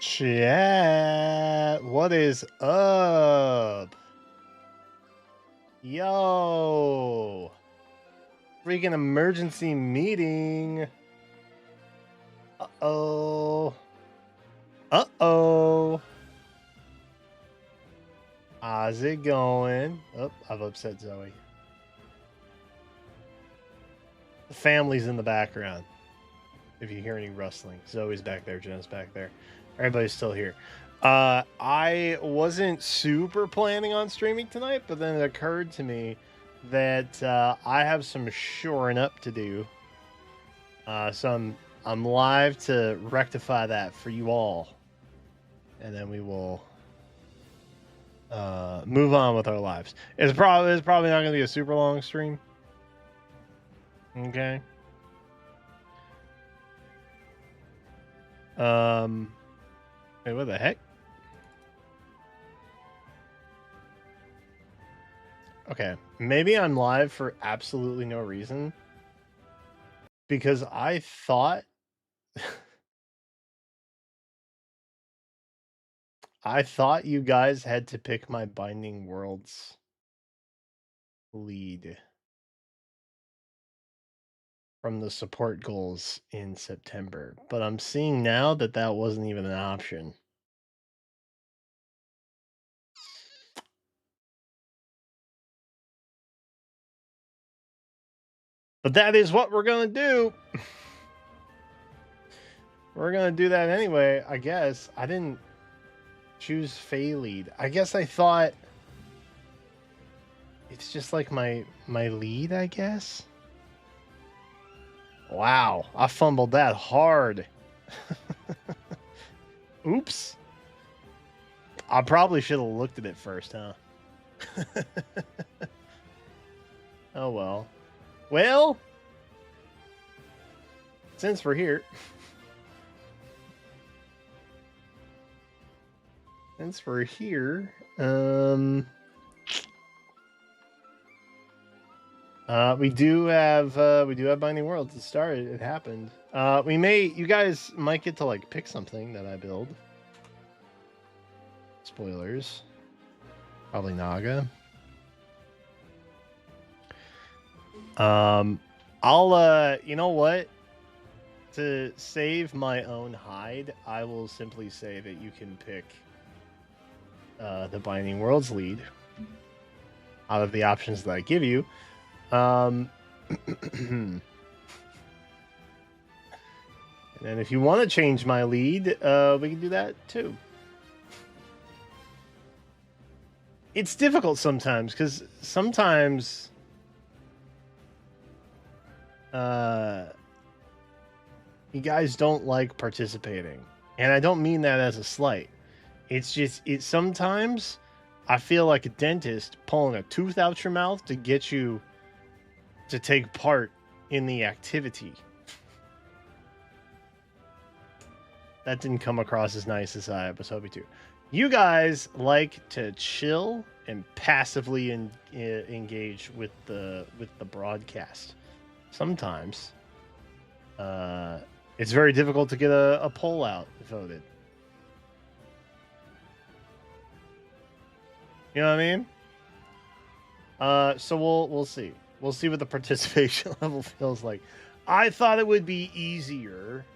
Chat, what is up? Yo, freaking emergency meeting. Uh-oh. Uh-oh. How's it going? Oh, I've upset Zoe. The family's in the background. If you hear any rustling, Zoe's back there, Jen's back there. Everybody's still here. I wasn't super planning on streaming tonight, but then it occurred to me that I have some shoring up to do. So I'm live to rectify that for you all, and then we will move on with our lives. It's probably not going to be a super long stream. Okay. Wait, what the heck? Okay, maybe I'm live for absolutely no reason. Because I thought... I thought you guys had to pick my Binding Worlds lead from the support goals in September, but I'm seeing now that that wasn't even an option. But that is what we're going to do. We're going to do that anyway, I guess. I didn't choose Fae lead. I guess I thought it's just like my lead, I guess. Wow, I fumbled that hard. Oops. I probably should have looked at it first, huh? Oh well. Well, since we're here. We do have Binding Worlds. It started. It happened. You guys might get to like pick something that I build. Spoilers. Probably Naga. I'll you know what? To save my own hide, I will simply say that you can pick the Binding Worlds lead out of the options that I give you. And then if you want to change my lead, we can do that too. It's difficult sometimes because sometimes you guys don't like participating, and I don't mean that as a slight. It's just sometimes I feel like a dentist pulling a tooth out your mouth to get you to take part in the activity. That didn't come across as nice as I was hoping to. You guys like to chill and passively engage with the broadcast. Sometimes it's very difficult to get a poll out voted. You know what I mean? So we'll see. We'll see what the participation level feels like. I thought it would be easier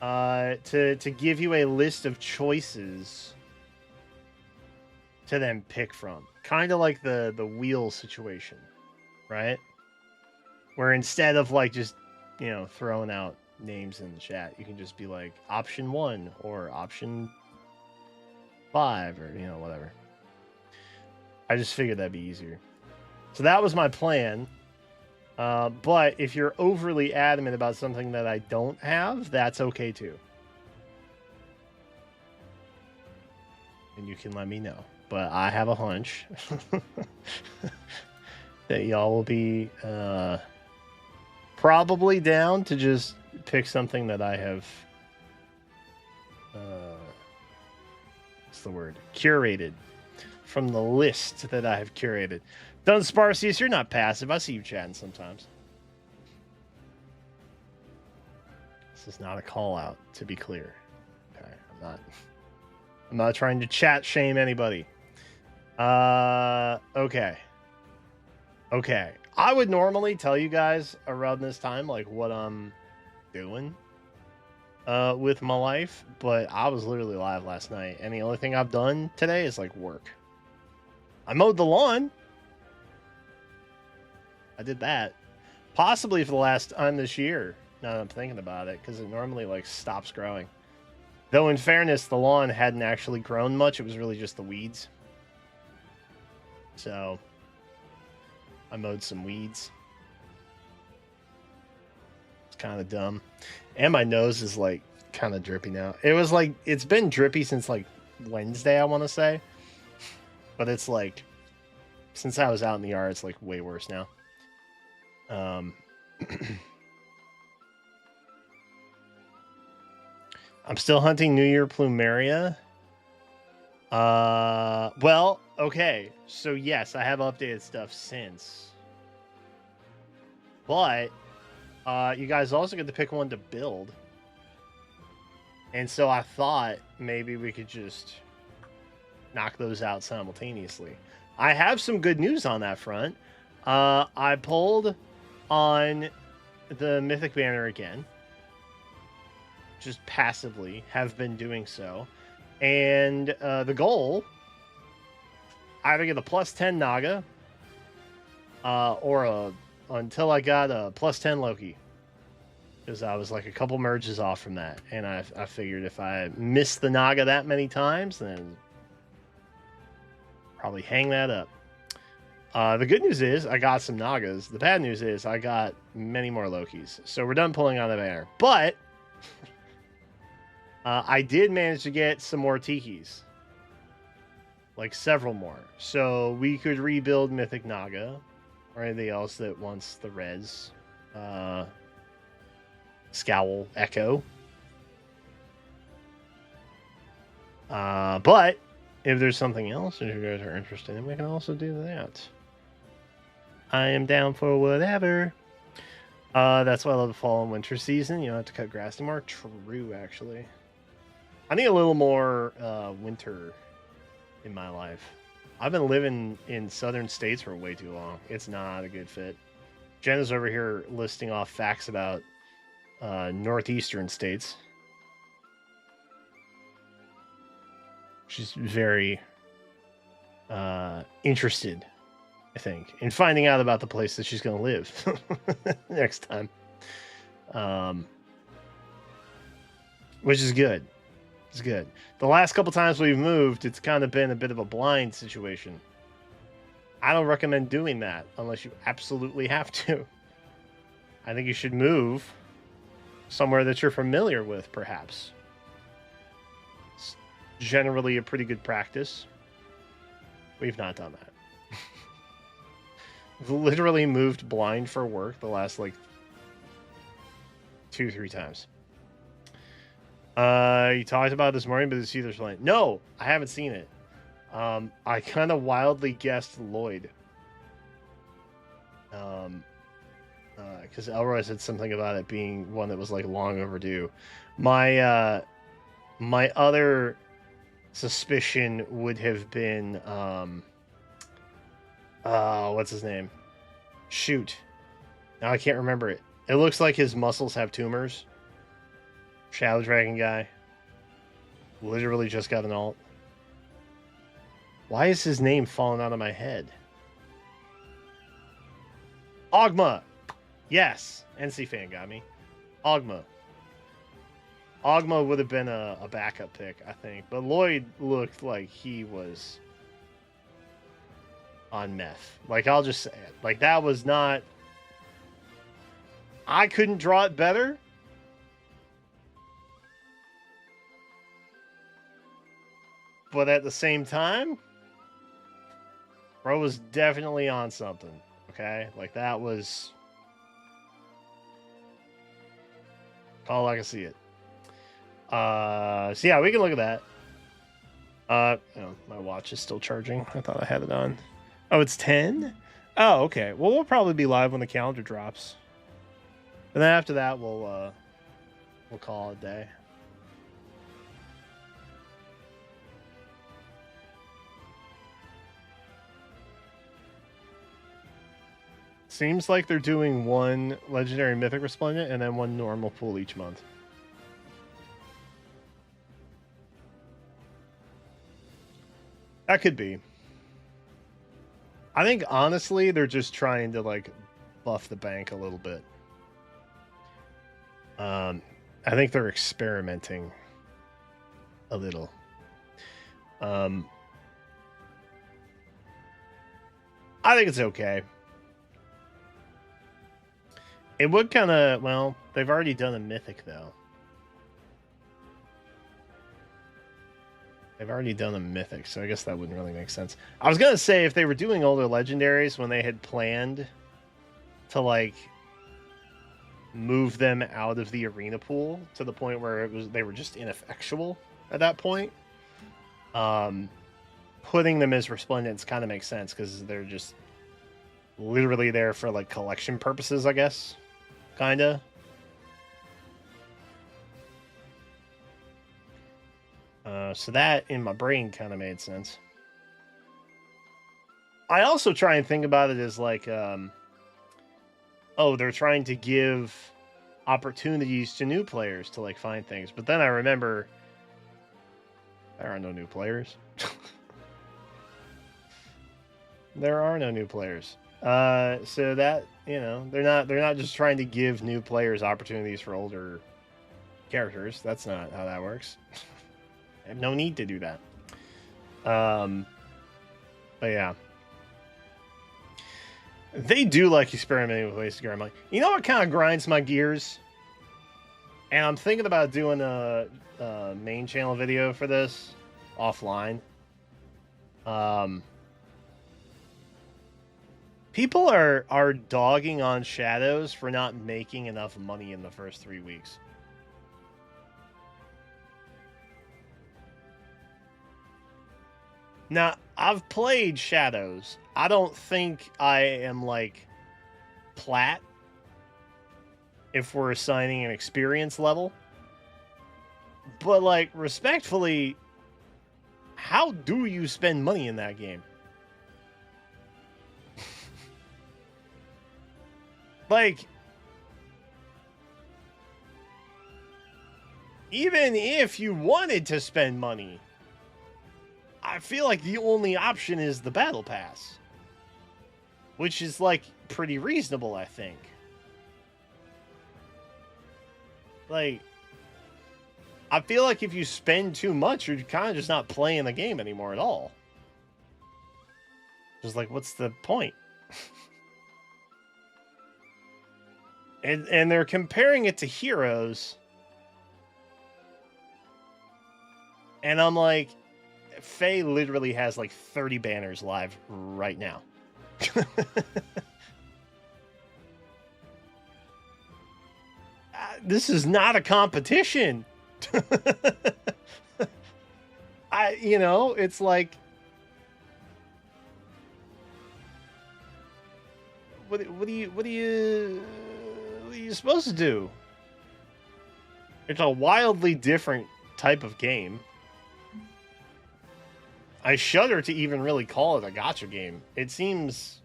to give you a list of choices to then pick from. Kind of like the wheel situation, right? Where instead of like just, throwing out names in the chat, you can just be like option 1 or option 5 or, whatever. I just figured that'd be easier. So that was my plan. But if you're overly adamant about something that I don't have, that's okay too. And you can let me know. But I have a hunch that y'all will be probably down to just pick something that I have what's the word? Curated from the list that I have curated. Dun Sparcius, you're not passive. I see you chatting sometimes. This is not a call out, to be clear. Okay, I'm not trying to chat shame anybody. Okay. I would normally tell you guys around this time like what I'm doing with my life, but I was literally live last night, and the only thing I've done today is like work. I mowed the lawn. I did that. Possibly for the last time this year, now that I'm thinking about it, because it normally like stops growing. Though in fairness, the lawn hadn't actually grown much. It was really just the weeds. So I mowed some weeds. It's kind of dumb. And my nose is like kind of drippy now. It was like, it's been drippy since like Wednesday, I want to say. But it's like, since I was out in the yard, it's like way worse now. I'm still hunting New Year plumeria. Well, okay. So yes, I have updated stuff since. But you guys also get to pick one to build. And so I thought maybe we could just knock those out simultaneously. I have some good news on that front. I pulled on the Mythic Banner again. Just passively have been doing so. And the goal, either get a +10 Naga or until I got a +10 Loki. Because I was like a couple merges off from that. And I figured if I missed the Naga that many times, then probably hang that up. The good news is I got some Nagas. The bad news is I got many more Lokis. So we're done pulling on the banner. But I did manage to get some more Tikis. Like several more. So we could rebuild Mythic Naga. Or anything else that wants the res. Scowl Echo. But if there's something else that you guys are interested in, we can also do that. I am down for whatever. That's why I love the fall and winter season. You don't have to cut grass anymore. True, actually. I need a little more winter in my life. I've been living in southern states for way too long. It's not a good fit. Jenna's over here listing off facts about northeastern states. She's very interested, I think, in finding out about the place that she's going to live next time. Which is good. It's good. The last couple times we've moved, it's kind of been a bit of a blind situation. I don't recommend doing that unless you absolutely have to. I think you should move somewhere that you're familiar with, perhaps. It's generally a pretty good practice. We've not done that. We've literally moved blind for work the last, like, 2-3 times. You talked about it this morning, but it's either plan. No, I haven't seen it. I kind of wildly guessed Lloyd. Because Elroy said something about it being one that was like long overdue. My my other suspicion would have been what's his name? Shoot. Now I can't remember it. It looks like his muscles have tumors. Shadow Dragon guy. Literally just got an alt. Why is his name falling out of my head? Ogma! Yes! NC fan got me. Ogma. Ogma would have been a backup pick, I think. But Lloyd looked like he was on meth. Like, I'll just say it. Like, that was not... I couldn't draw it better. But at the same time, bro was definitely on something. Okay? Like, that was... all I can see it. So yeah, we can look at that. Oh, my watch is still charging. I thought I had it on. Oh, it's 10? Oh, okay. Well, we'll probably be live when the calendar drops. And then after that, we'll call it a day. Seems like they're doing one legendary mythic resplendent and then one normal pool each month. That could be. I think honestly they're just trying to like buff the bank a little bit. I think they're experimenting a little. I think it's okay. It would kind of, well, they've already done a mythic though. They've already done a mythic, so I guess that wouldn't really make sense. I was gonna say if they were doing older legendaries when they had planned to like move them out of the arena pool to the point where they were just ineffectual at that point. Putting them as resplendents kind of makes sense because they're just literally there for like collection purposes, I guess. Kinda. So that in my brain kind of made sense. I also try and think about it as like, oh, they're trying to give opportunities to new players to like find things. But then I remember there are no new players. There are no new players. So that, you know, they're not just trying to give new players opportunities for older characters. That's not how that works. I have no need to do that. But yeah. They do like experimenting with ways to grind money. You know what kind of grinds my gears? And I'm thinking about doing a main channel video for this offline. People are dogging on Shadows for not making enough money in the first 3 weeks. Now, I've played Shadows. I don't think I am, like, plat if we're assigning an experience level. But, like, respectfully, how do you spend money in that game? Like, even if you wanted to spend money, I feel like the only option is the battle pass, which is like pretty reasonable, I think. Like, I feel like if you spend too much, you're kind of just not playing the game anymore at all. Just like, what's the point? and they're comparing it to Heroes, and I'm like, Faye literally has like 30 banners live right now. This is not a competition. It's like, what are you supposed to do? It's a wildly different type of game. I shudder to even really call it a gacha game. It seems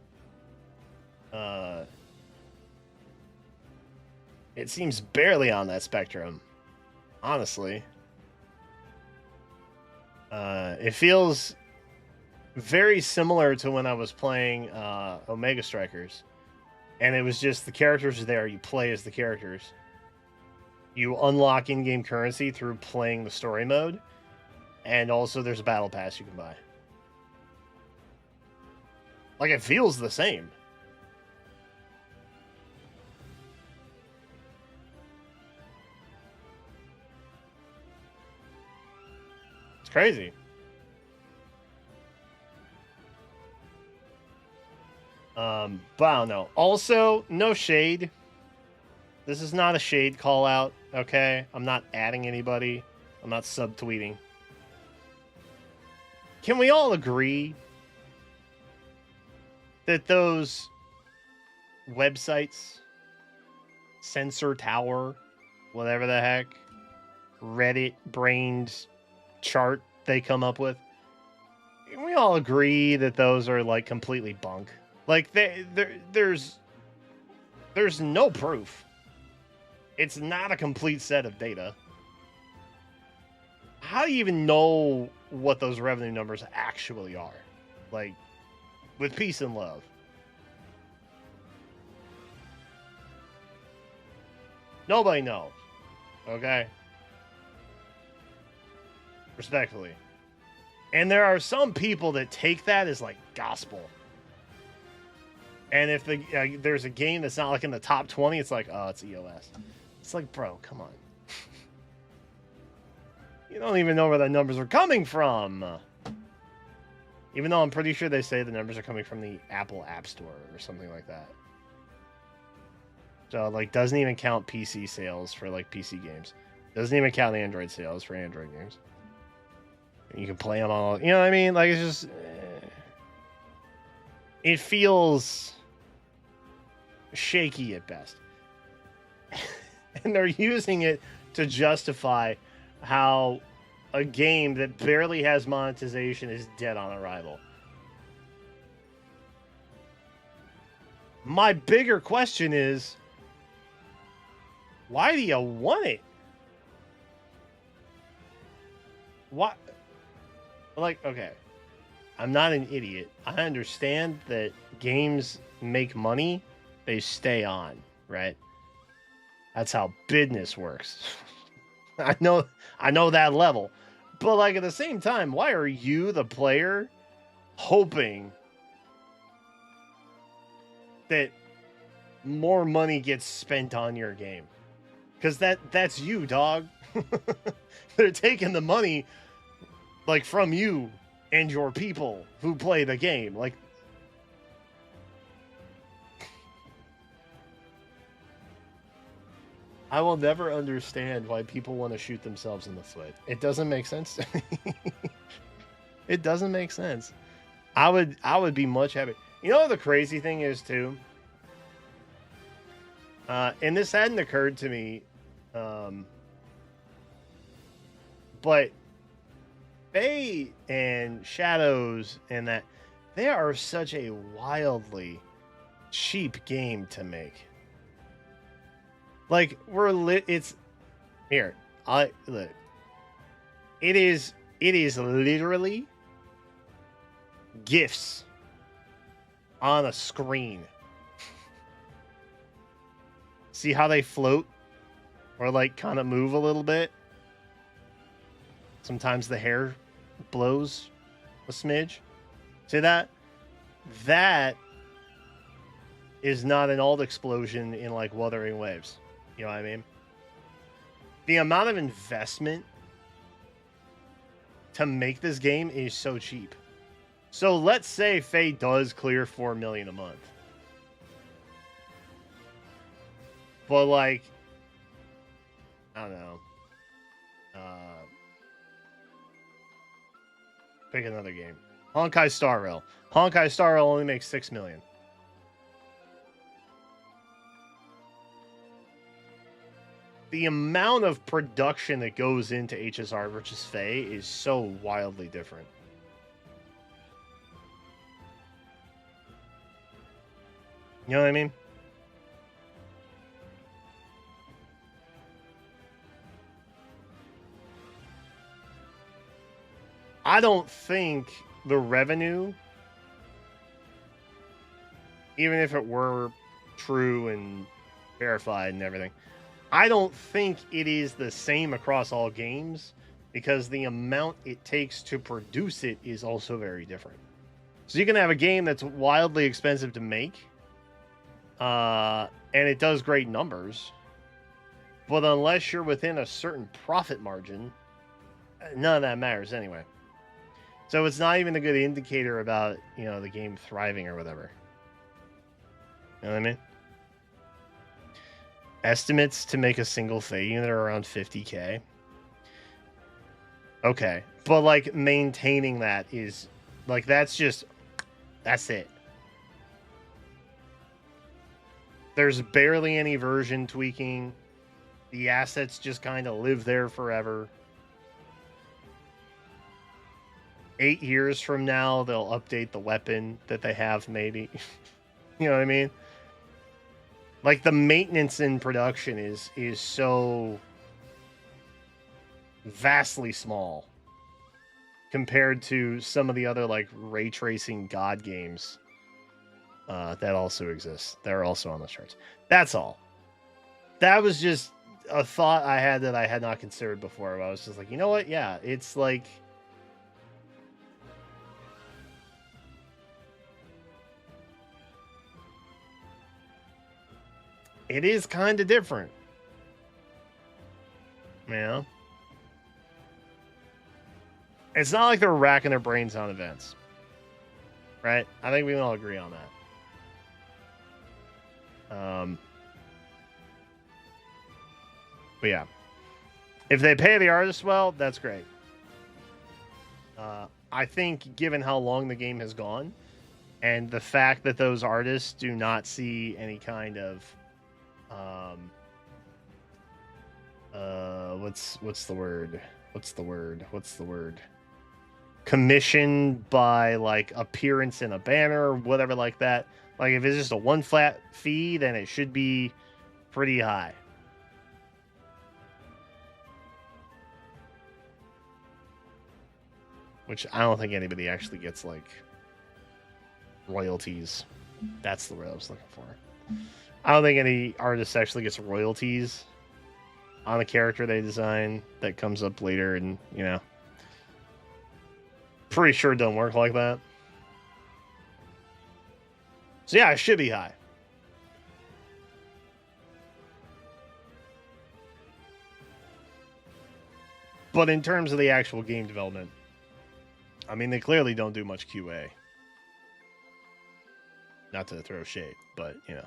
barely on that spectrum, honestly. It feels very similar to when I was playing Omega Strikers, and it was just the characters are there. You play as the characters. You unlock in-game currency through playing the story mode, and also there's a battle pass you can buy. Like, it feels the same. It's crazy. But I don't know. Also, no shade. This is not a shade call out, okay? I'm not adding anybody. I'm not subtweeting. Can we all agree that those websites, Sensor Tower, whatever the heck, Reddit brained chart they come up with, can we all agree that those are like completely bunk? Like there's There's no proof. It's not a complete set of data. How do you even know what those revenue numbers actually are? Like, with peace and love. Nobody knows. Okay? Respectfully. And there are some people that take that as like gospel. And if there's a game that's not like in the top 20, it's like, oh, it's EOS. It's like, bro, come on. You don't even know where the numbers are coming from. Even though I'm pretty sure they say the numbers are coming from the Apple App Store or something like that. So, like, doesn't even count PC sales for, like, PC games. Doesn't even count Android sales for Android games. You can play them all. You know what I mean? Like, it's just... it feels shaky at best. And they're using it to justify how a game that barely has monetization is dead on arrival. My bigger question is, why do you want it? What? Like, okay, I'm not an idiot. I understand that games make money, they stay on, right? That's how business works. I know that level. But like at the same time, why are you, the player, hoping that more money gets spent on your game? Because that's you, dog. They're taking the money like from you and your people who play the game. Like, I will never understand why people want to shoot themselves in the foot. It doesn't make sense to me. It doesn't make sense. I would be much happy. You know what the crazy thing is too? And this hadn't occurred to me, but Faye and Shadows and that, they are such a wildly cheap game to make. Like, it's here. Look. It is literally GIFs on a screen. See how they float or like kind of move a little bit? Sometimes the hair blows a smidge. See that? That is not an alt explosion in like Wuthering Waves. You know what I mean? The amount of investment to make this game is so cheap. So let's say Faye does clear 4 million a month. But like, I don't know. Pick another game. Honkai Star Rail. Honkai Star Rail only makes 6 million. The amount of production that goes into HSR versus Faye is so wildly different. You know what I mean? I don't think the revenue, even if it were true and verified and everything, I don't think it is the same across all games because the amount it takes to produce it is also very different. So you can have a game that's wildly expensive to make, and it does great numbers, but unless you're within a certain profit margin, none of that matters anyway. So it's not even a good indicator about, you know, the game thriving or whatever. You know what I mean? Estimates to make a single Faye unit are around 50K. Okay. But, like, maintaining that is, like, that's it. There's barely any version tweaking. The assets just kind of live there forever. 8 years from now, they'll update the weapon that they have, maybe. You know what I mean? Like the maintenance in production is so vastly small compared to some of the other like ray tracing god games that also exist. They're also on the charts. That's all. That was just a thought I had that I had not considered before. I was just like, you know what? Yeah, it's like it is kind of different. Yeah. It's not like they're racking their brains on events. Right? I think we can all agree on that. But yeah. If they pay the artists well, that's great. I think given how long the game has gone and the fact that those artists do not see any kind of what's the word commission by like appearance in a banner or whatever like that, like if it's just a one flat fee, then it should be pretty high. Which I don't think anybody actually gets like royalties. That's the word I was looking for. I don't think any artist actually gets royalties on a character they design that comes up later, and you know, pretty sure it doesn't work like that. So yeah, it should be high. But in terms of the actual game development, I mean, they clearly don't do much QA. Not to throw shade, but you know,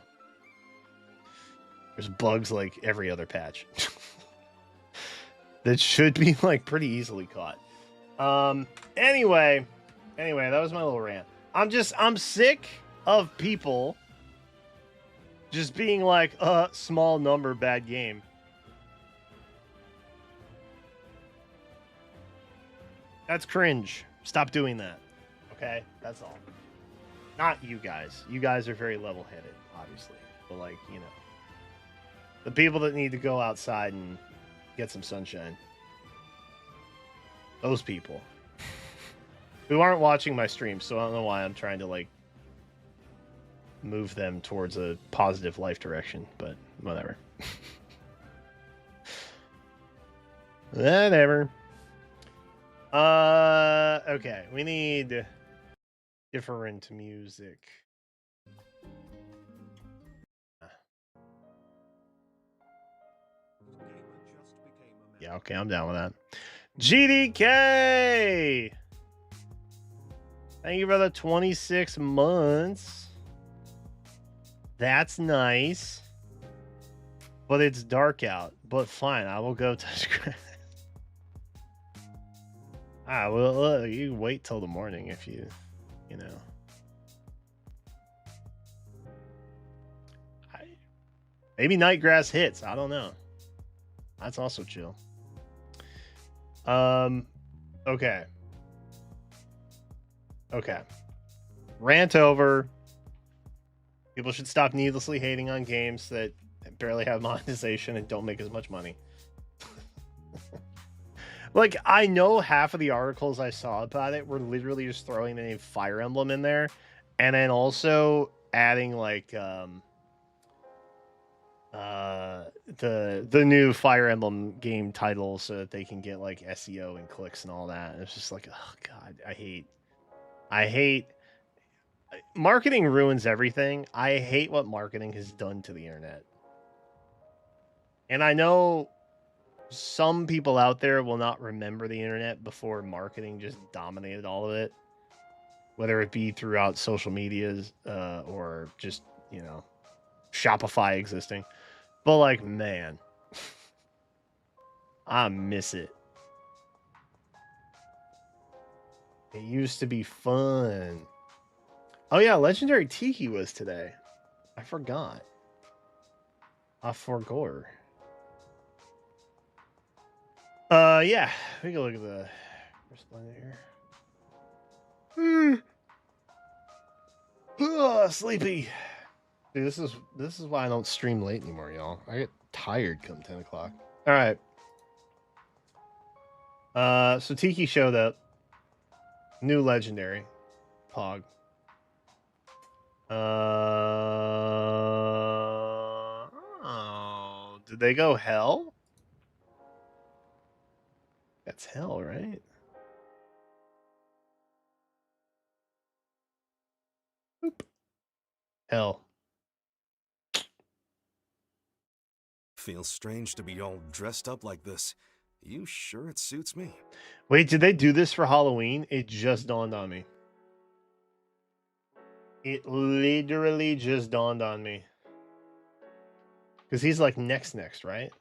there's bugs like every other patch that should be like pretty easily caught. Anyway, that was my little rant. I'm sick of people just being like a small number bad game. That's cringe. Stop doing that. Okay? That's all. Not you guys. You guys are very level-headed, obviously. But like, you know, the people that need to go outside and get some sunshine. Those people who aren't watching my stream, so I don't know why I'm trying to like move them towards a positive life direction, but whatever. Whatever. Okay, we need different music. Yeah, okay, I'm down with that. GDK! Thank you for the 26 months. That's nice. But it's dark out. But fine, I will go touch grass. Well, you wait till the morning if you know. Maybe night grass hits. I don't know. That's also chill. Okay. Rant over. People should stop needlessly hating on games that barely have monetization and don't make as much money. Like, I know half of the articles I saw about it were literally just throwing the name Fire Emblem in there, and then also adding like the new Fire Emblem game title so that they can get like SEO and clicks and all that. And it's just like, oh god, I hate marketing ruins everything. I hate what marketing has done to the internet. And I know some people out there will not remember the internet before marketing just dominated all of it, whether it be throughout social medias or just, you know, Shopify existing. But like, man, I miss it. It used to be fun. Oh yeah, Legendary Tiki was today. I forgot. I forgot. Yeah, we can look at the first line here. Sleepy. See, this is why I don't stream late anymore, y'all. I get tired come 10 o'clock. All right. So Tiki showed up. New legendary. Pog. Oh, did they go hell? That's hell, right? Boop. Hell. Feels strange to be all dressed up like this. You sure it suits me? Wait, did they do this for Halloween? It just dawned on me. It literally just dawned on me. Because he's like next, right?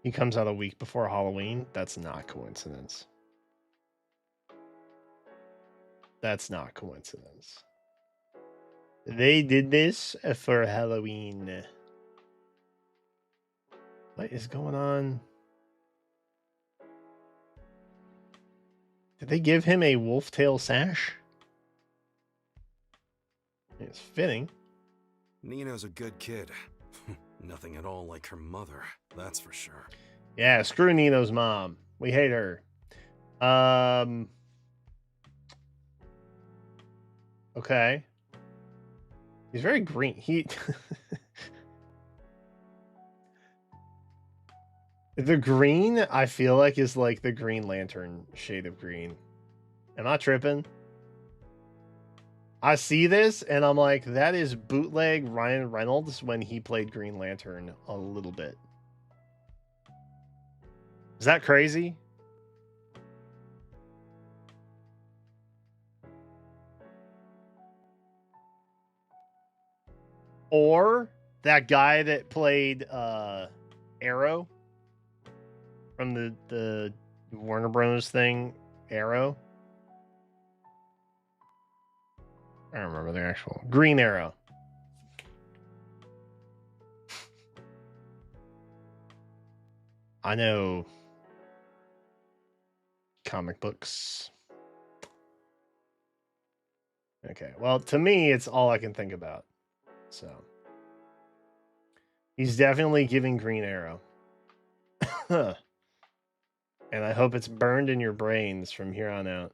He comes out a week before Halloween. That's not coincidence. That's not coincidence. They did this for Halloween. What is going on? Did they give him a wolf tail sash? It's fitting. Nina's a good kid. Nothing at all like her mother, that's for sure. Yeah, screw Nino's mom. We hate her. Okay. He's very green. The green, I feel like, is like the Green Lantern shade of green. Am I tripping? I see this and I'm like, that is bootleg Ryan Reynolds when he played Green Lantern a little bit. Is that crazy? Or that guy that played Arrow from the Warner Bros. Thing, Arrow. I don't remember the actual Green Arrow. I know comic books. Okay, well, to me, it's all I can think about. So he's definitely giving Green Arrow. And I hope it's burned in your brains from here on out.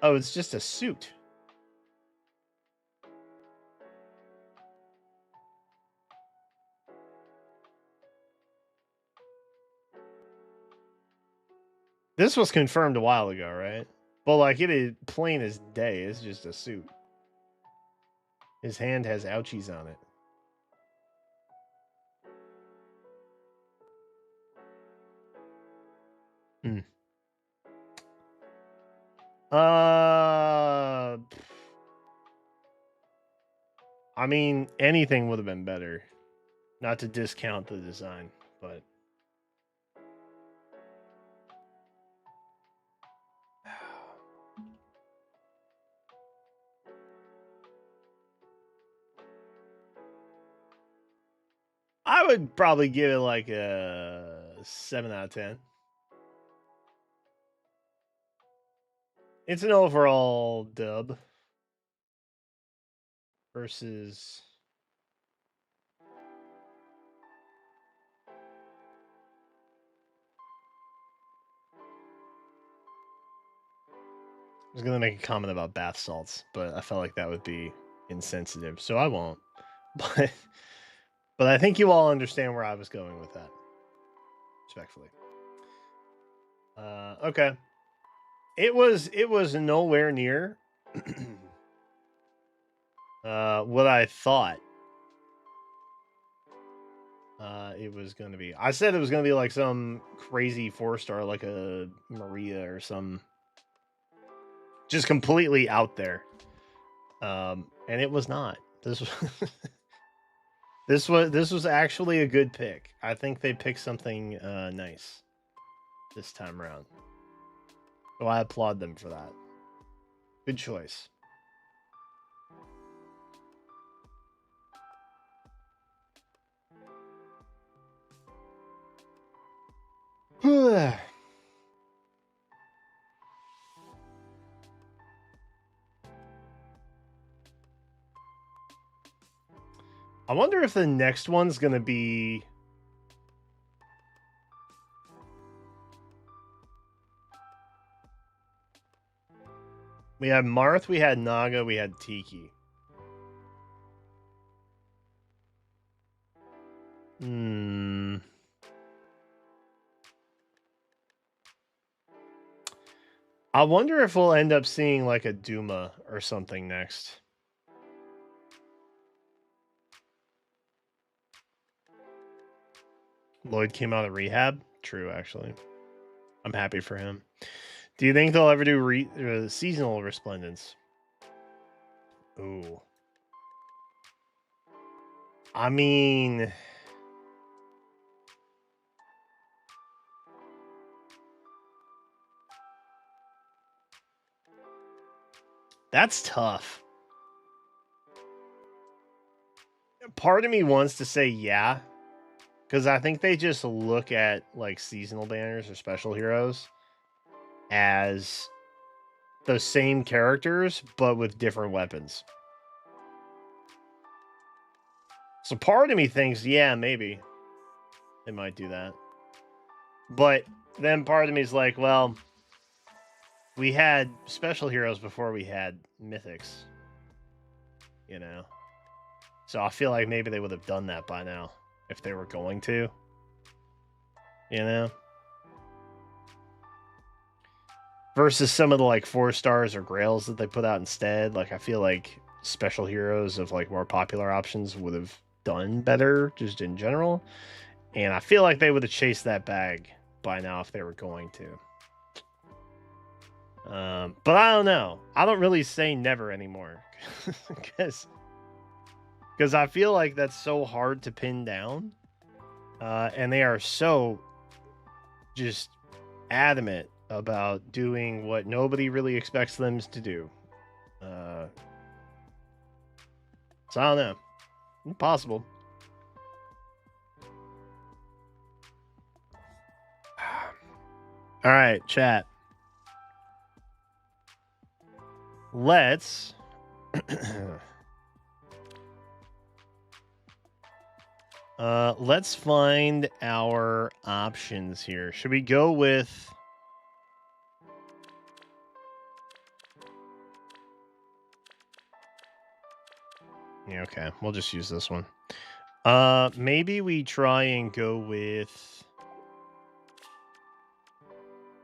Oh, it's just a suit. This was confirmed a while ago, right? Well, like, it is plain as day. It's just a suit. His hand has ouchies on it. I mean, anything would have been better. Not to discount the design, but I would probably give it like a 7 out of 10. It's an overall dub versus I was gonna make a comment about bath salts, but I felt like that would be insensitive, so I won't. But I think you all understand where I was going with that. Respectfully. Okay. It was nowhere near what I thought it was going to be. I said it was going to be like some crazy 4-star, like a Maria or some, just completely out there. And it was not. This was this was actually a good pick. I think they picked something nice this time around. So I applaud them for that. Good choice. wonder if the next one's gonna be... We had Marth, we had Naga, we had Tiki. I wonder if we'll end up seeing like a Duma or something next. Lloyd came out of rehab. True, actually. I'm happy for him. Do you think they'll ever do seasonal resplendence? Ooh. I mean... That's tough. Part of me wants to say yeah, because I think they just look at like seasonal banners or special heroes as the same characters, but with different weapons. So part of me thinks, yeah, maybe they might do that. But then part of me is like, well, we had special heroes before we had mythics, you know? So I feel like maybe they would have done that by now if they were going to, you know? Versus some of the like 4 stars or grails that they put out instead. Like I feel like special heroes of like more popular options would have done better just in general. And I feel like they would have chased that bag by now if they were going to. But I don't know. I don't really say never anymore. Because I feel like that's so hard to pin down. And they are so just adamant about doing what nobody really expects them to do. So I don't know. Impossible. All right, chat. Let's let's find our options here. Should we go with yeah, okay, we'll just use this one. Maybe we try and go with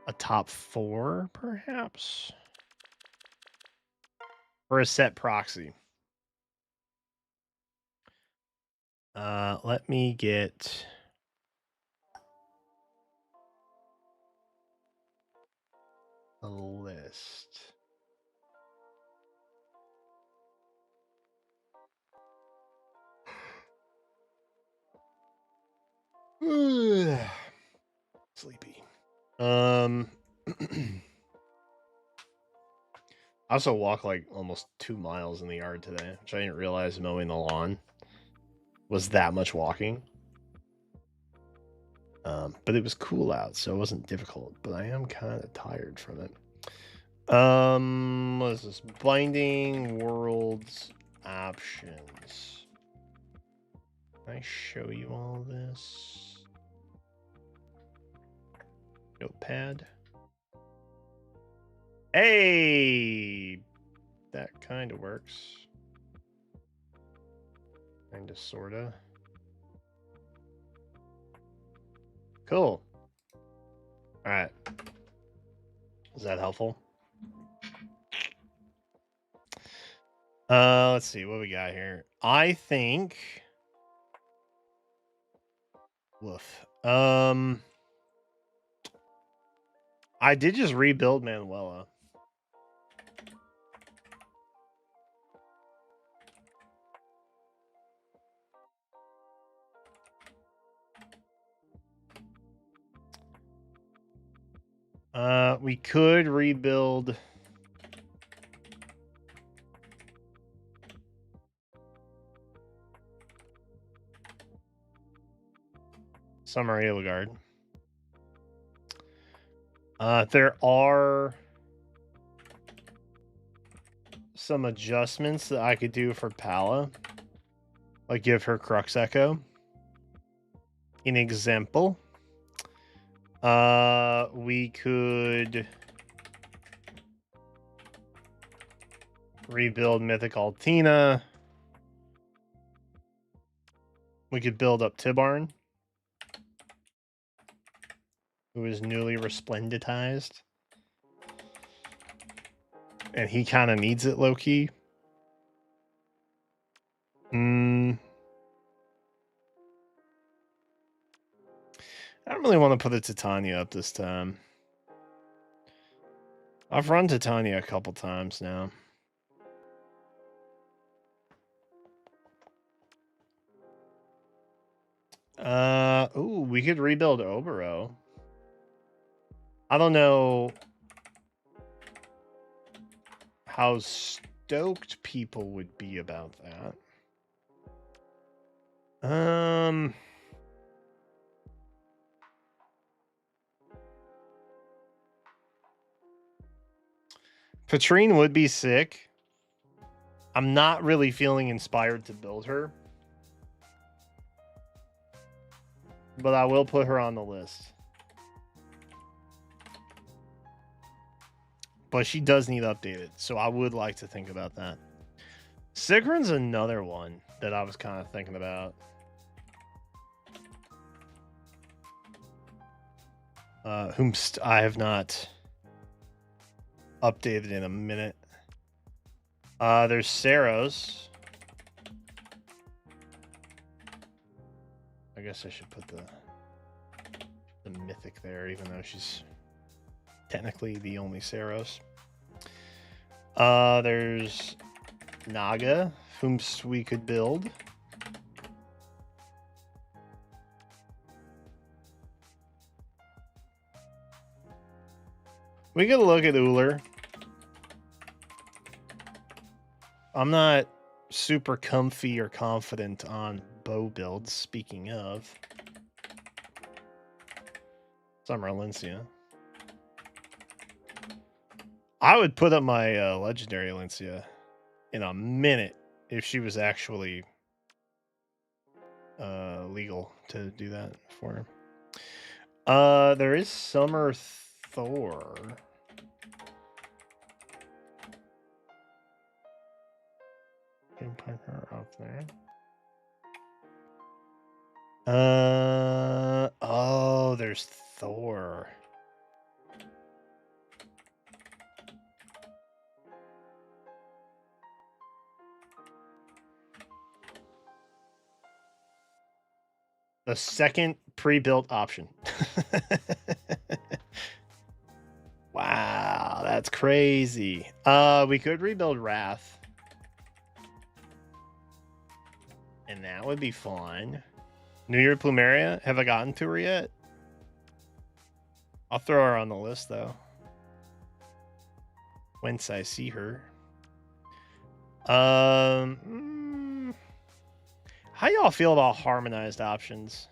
a top 4, perhaps, or a set proxy. Let me get a list. Sleepy. I also walked like almost 2 miles in the yard today, which I didn't realize mowing the lawn was that much walking. But it was cool out, so it wasn't difficult. But I am kind of tired from it. What is this? Binding worlds options. Can I show you all this? Notepad. Hey, that kind of works. Kind of, sorta. Cool. All right. Is that helpful? Let's see what we got here. I think. Woof. I did just rebuild Manuela. We could rebuild. Summer Eligard. There are some adjustments that I could do for Pala. Like give her Crux Echo. An example. We could rebuild Mythic Altina. We could build up Tibarn, who is newly resplendentized. And he kind of needs it low-key. I don't really want to put a Titania up this time. I've run Titania a couple times now. Ooh, we could rebuild Obero. I don't know how stoked people would be about that. Patrine would be sick. I'm not really feeling inspired to build her. But I will put her on the list. But she does need updated, so I would like to think about that. Sigrun's another one that I was kind of thinking about. Whom I have not updated in a minute. There's Saros. I guess I should put the mythic there, even though she's technically the only Saros. There's Naga, whom we could build. We could look at Uller. I'm not super comfy or confident on bow builds, speaking of. Summer Alencia. I would put up my legendary Alencia in a minute if she was actually legal to do that for him. There is Summer Thor. Can put her up there. Oh, there's Thor. The second pre-built option. Wow, that's crazy. We could rebuild Wrath. And that would be fun. New Year Plumeria. Have I gotten to her yet? I'll throw her on the list, though. Once I see her. How y'all feel about harmonized options?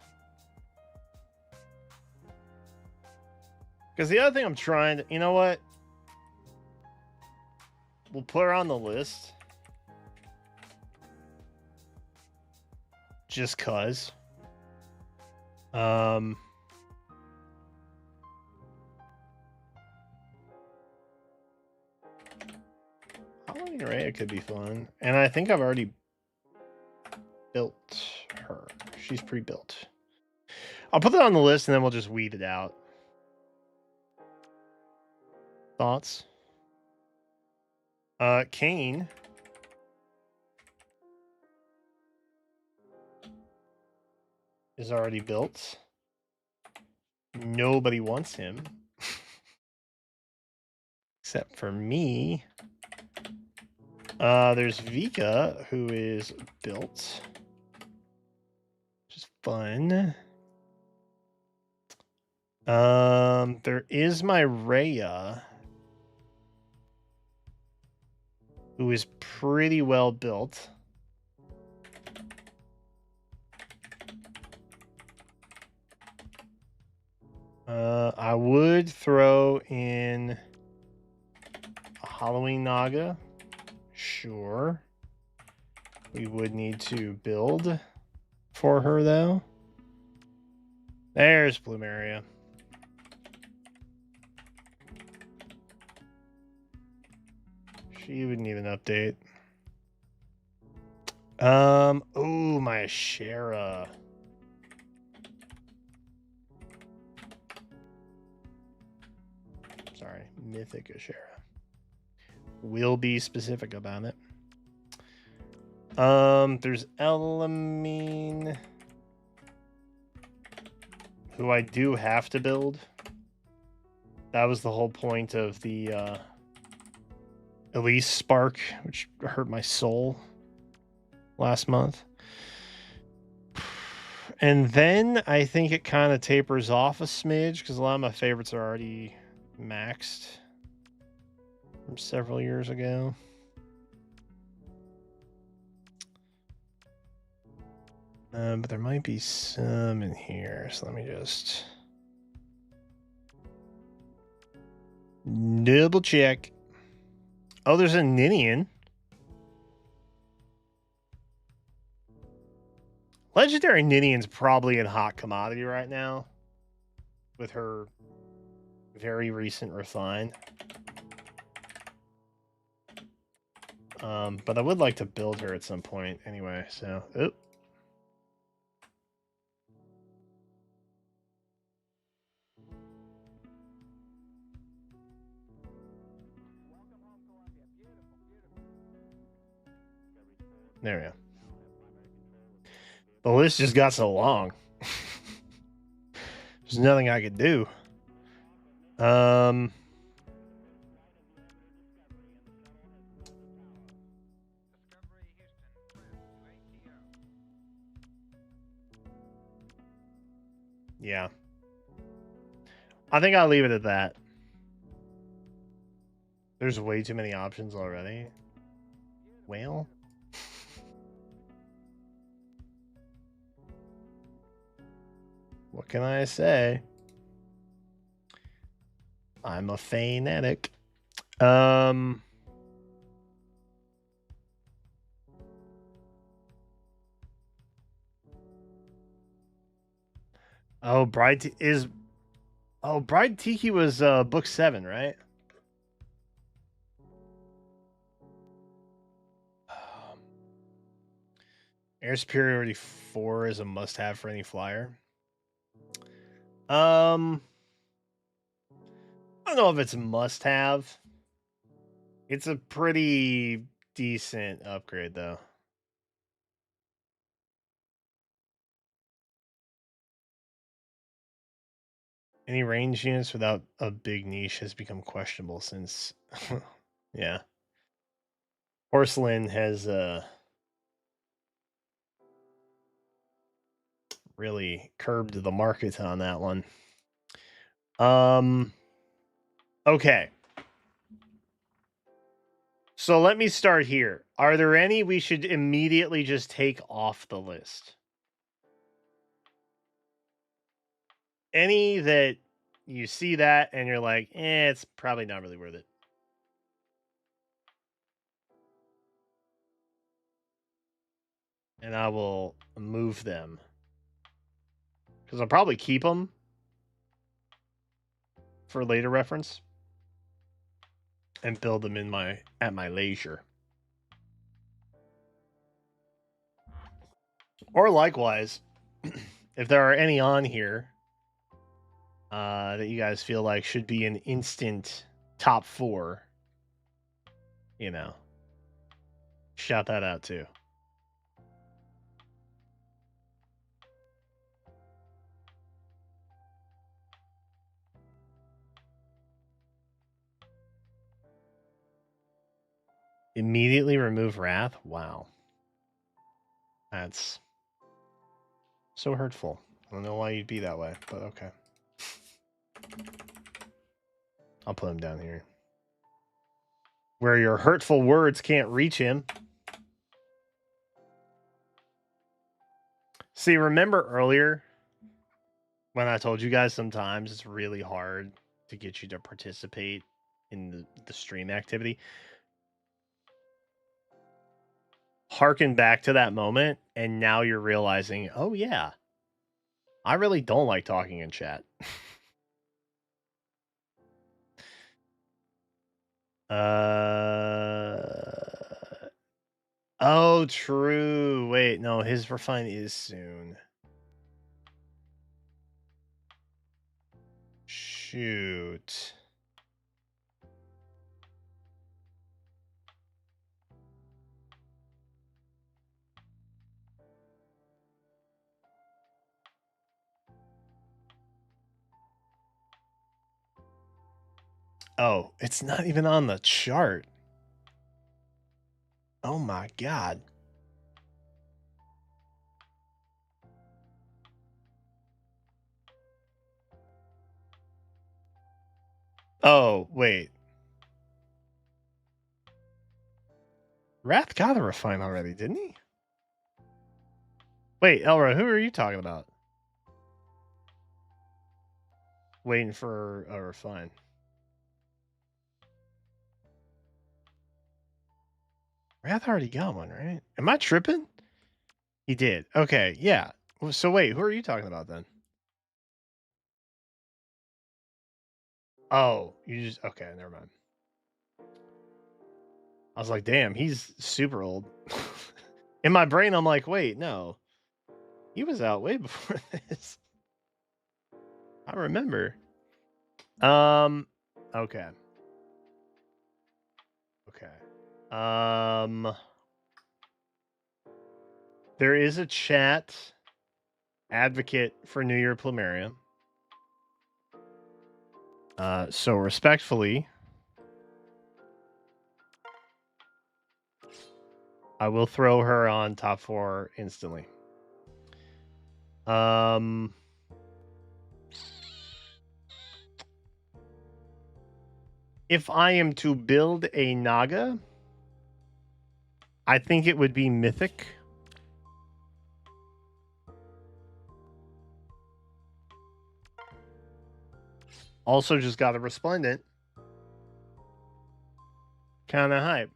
Because the other thing I'm trying to... You know what? We'll put her on the list. Just cause. Halloween Rhea could be fun. And I think I've already built her. She's pre-built. I'll put it on the list and then we'll just weed it out. Thoughts? Kayn. Is already built. Nobody wants him. Except for me. There's Vika, who is built. Which is fun. There is my Rhea, who is pretty well built. I would throw in a Halloween Naga. Sure. We would need to build for her, though. There's Plumeria. She would need an update. Oh, my Ashera. Sorry, Mythic Ashera. We'll be specific about it. There's Elamine, who I do have to build. That was the whole point of the Elise Spark, which hurt my soul last month. And then I think it kind of tapers off a smidge because a lot of my favorites are already maxed from several years ago. But there might be some in here, so let me just double check. Oh, there's a Ninian. Legendary Ninian's probably in hot commodity right now with her very recent refine. But I would like to build her at some point anyway, so... Oh. There we go. The list just got so long. There's nothing I could do. Yeah. I think I'll leave it at that. There's way too many options already. Well... What can I say? I'm a fanatic. Oh, Bride is... Oh, Bride Tiki was book 7, right? Air Superiority 4 is a must-have for any flyer. I don't know if it's a must-have. It's a pretty decent upgrade, though. Any range units without a big niche has become questionable since... yeah. Porcelain has really curbed the market on that one. Okay. So let me start here. Are there any we should immediately just take off the list? Any that you see that and you're like, it's probably not really worth it. And I will move them. Because I'll probably keep them for later reference. And build them in at my leisure. Or likewise, if there are any on here that you guys feel like should be an instant top 4, you know, shout that out too. Immediately remove Wrath? Wow. That's so hurtful. I don't know why you'd be that way, but okay. I'll put him down here. Where your hurtful words can't reach him. See, remember earlier when I told you guys sometimes it's really hard to get you to participate in the stream activity? harken back to that moment, and now you're realizing, oh yeah, I really don't like talking in chat. Oh, true. Wait, no, his refine is soon. Shoot. Oh, it's not even on the chart. Oh my god. Oh, wait. Wrath got a refine already, didn't he? Wait, Elra, who are you talking about? Waiting for a refine. Wrath already got one, right? Am I tripping? He did. Okay, yeah. So wait, who are you talking about then? Oh, you just okay, never mind. I was like, damn, he's super old. In my brain, I'm like, wait, no. He was out way before this. I remember. Okay. There is a chat advocate for New Year Plumeria. So respectfully, I will throw her on top 4 instantly. If I am to build a Naga, I think it would be Mythic. Also just got a Resplendent. Kind of hype.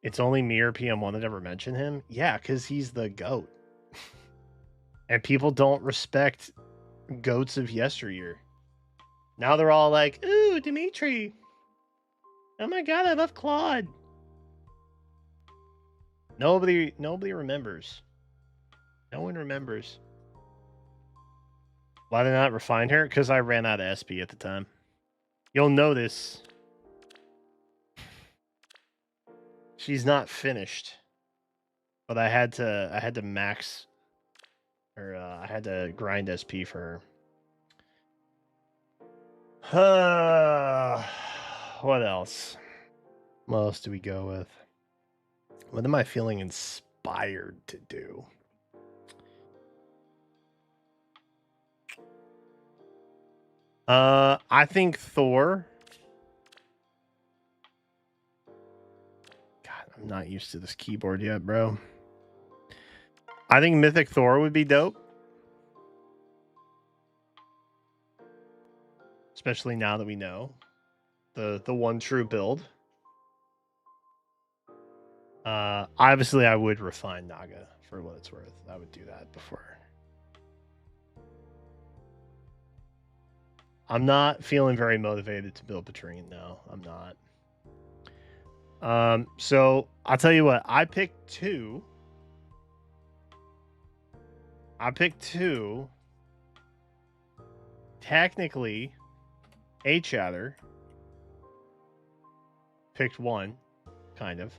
It's only me or PM1 that ever mentioned him? Yeah, because he's the GOAT. And people don't respect GOATs of yesteryear. Now they're all like, ooh, Dimitri. Oh my god, I love Claude. Nobody remembers. No one remembers. Why did I not refine her? Because I ran out of SP at the time. You'll notice she's not finished. But I had to max, or I had to grind SP for her. What else? What else do we go with? What am I feeling inspired to do? I think Thor. God, I'm not used to this keyboard yet, bro. I think Mythic Thor would be dope. Especially now that we know the one true build. Obviously I would refine Naga for what it's worth. I would do that before. I'm not feeling very motivated to build Patrine, no. I'm not. So I'll tell you what, I picked two. Technically, a chatter picked one, kind of.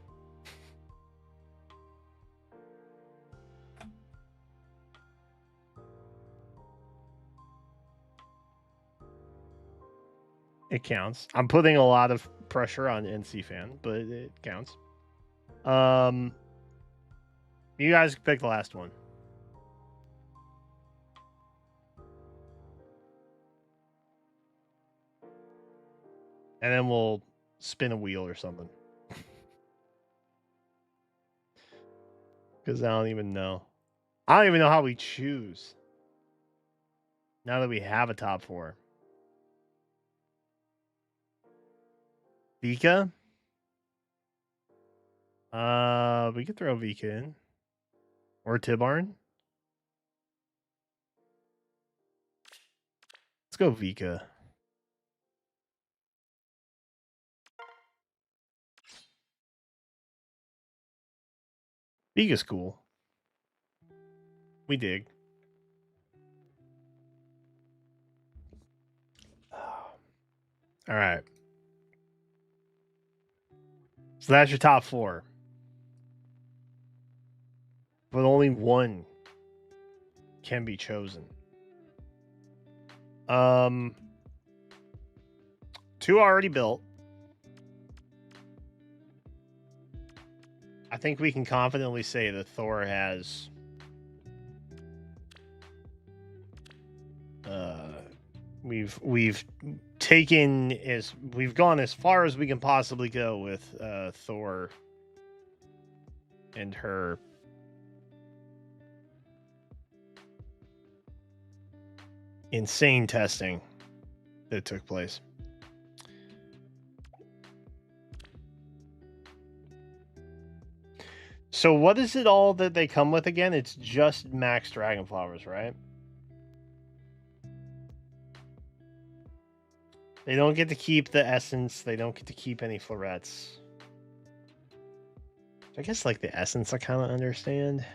It counts. I'm putting a lot of pressure on NC fan, but it counts. You guys pick the last one. And then we'll spin a wheel or something. Because I don't even know. I don't even know how we choose. Now that we have a top 4. Vika? We could throw Vika in. Or Tibarn. Let's go Vika. Vika's cool. We dig. All right. So that's your top 4. But only one can be chosen. 2 already built. I think we can confidently say that Thor has we've gone as far as we can possibly go with Thor and her insane testing that took place. So what is it all that they come with again? It's just max dragon flowers, right? They don't get to keep the essence. They don't get to keep any florets. I guess like the essence I kind of understand.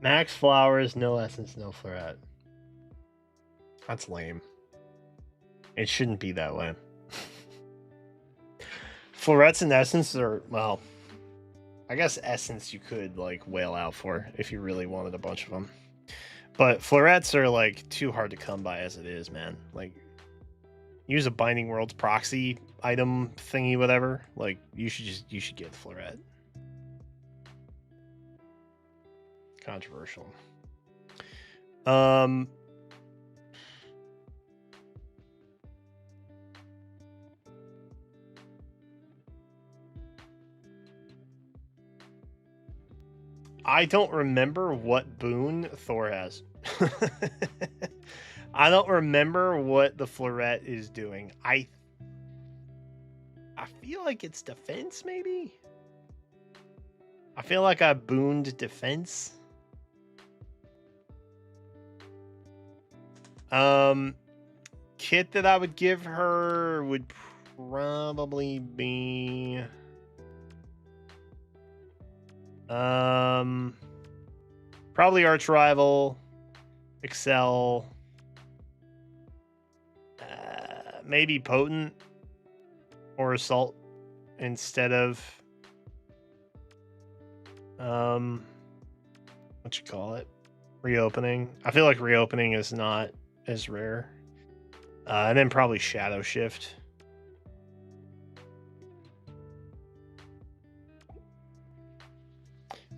Max flowers, no essence, no floret. That's lame. It shouldn't be that way. Florets and essence are, well, I guess essence you could like whale out for if you really wanted a bunch of them. But florets are like too hard to come by as it is, man. Like use a Binding Worlds proxy item thingy, whatever. Like you should get the floret. Controversial. I don't remember what boon Thor has. I don't remember what the floret is doing. I feel like it's defense, maybe? I feel like I booned defense. Kit that I would give her would probably be probably Arch Rival, Excel, maybe Potent or Assault instead of what you call it, Reopening. I feel like Reopening is not as rare. And then probably Shadow Shift.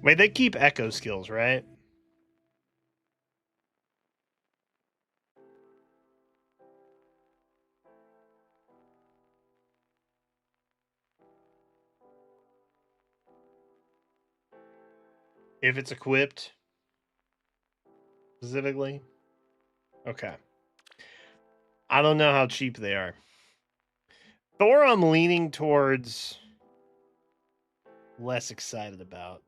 Wait, they keep Echo skills, right? If it's equipped specifically. Okay. I don't know how cheap they are. Thor, I'm leaning towards less excited about.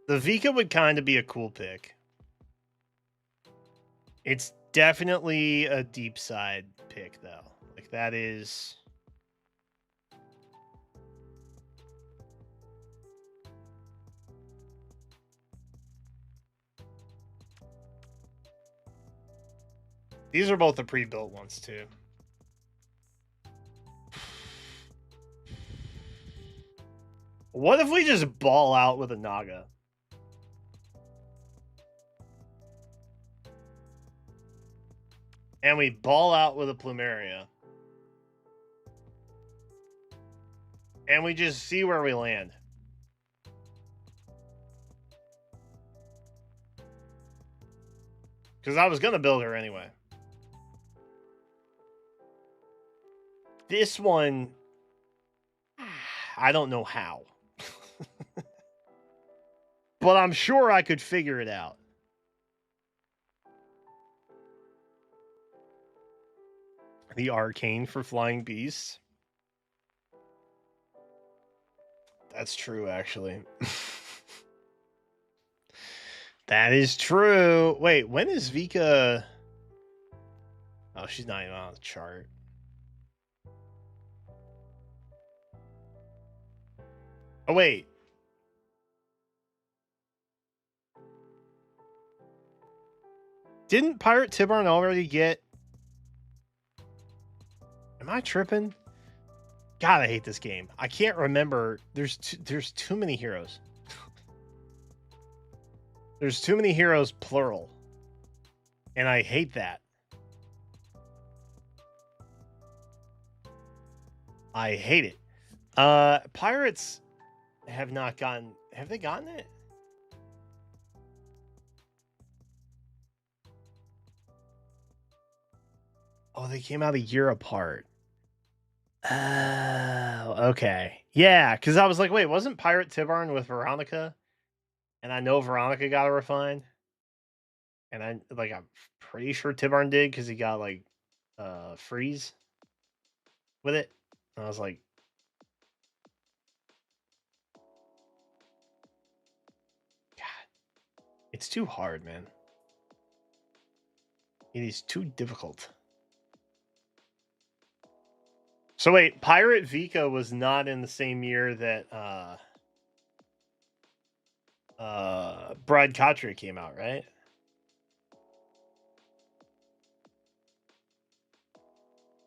The Vika would kind of be a cool pick. It's definitely a deep side pick, though. Like, that is. These are both the pre-built ones, too. What if we just ball out with a Naga? And we ball out with a Plumeria. And we just see where we land. Because I was going to build her anyway. This one, I don't know how. But I'm sure I could figure it out. The arcane for flying beasts. That's true, actually. That is true. Wait, when is Vika? Oh, she's not even on the chart. Oh, wait. Didn't Pirate Tibarn already get... Am I tripping? God, I hate this game. I can't remember. There's too many heroes. There's too many heroes, plural. And I hate that. I hate it. Pirates have not gotten... Have they gotten it? Oh, they came out a year apart. Oh, okay. Yeah, because I was like, wait, wasn't Pirate Tibarn with Veronica? And I know Veronica got a refine. And I'm pretty sure Tibarn did because he got freeze with it. And I was like, God, it's too hard, man. It is too difficult. So wait, Pirate Vika was not in the same year that Bride Katria came out, right?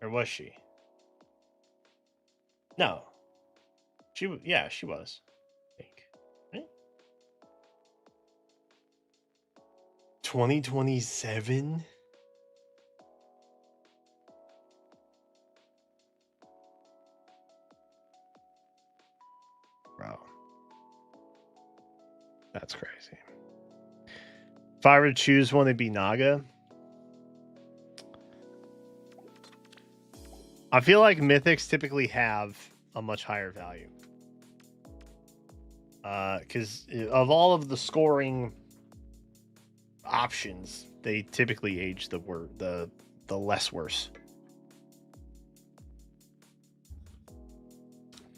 Or was she? No. She was. I think. Right? 2027? Bro. That's crazy. If I were to choose one, it'd be Naga. I feel like mythics typically have a much higher value. Because of all of the scoring options, they typically age the less worse.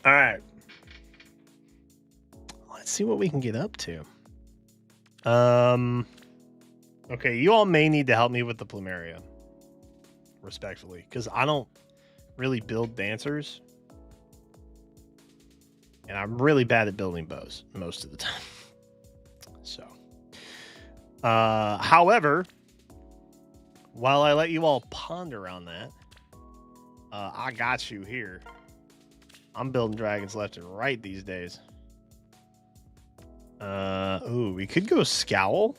All right. Let's see what we can get up to. Okay, you all may need to help me with the Plumeria, respectfully, because I don't really build dancers, and I'm really bad at building bows most of the time. So, however, while I let you all ponder on that, I got you here. I'm building dragons left and right these days. Ooh, we could go Scowl.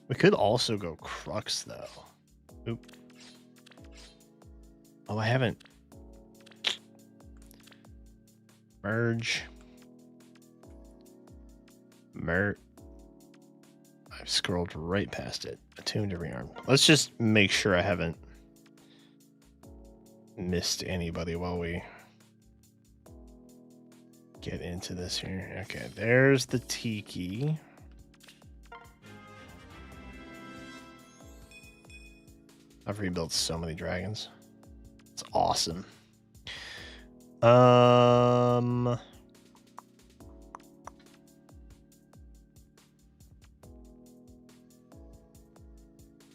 We could also go Crux, though. Oop. Oh, I haven't. Merge. I've scrolled right past it. Attuned to rearm. Let's just make sure I haven't missed anybody while we get into this here. Okay, there's the Tiki. I've rebuilt so many dragons. It's awesome.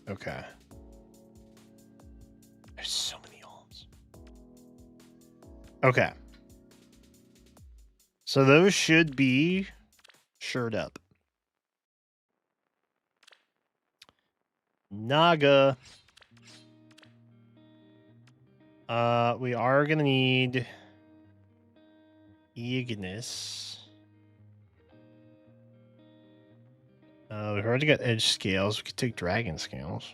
Okay. There's so many alms. Okay. So those should be shirred up. Naga. We are gonna need Ignis. We've already got edge scales. We could take dragon scales.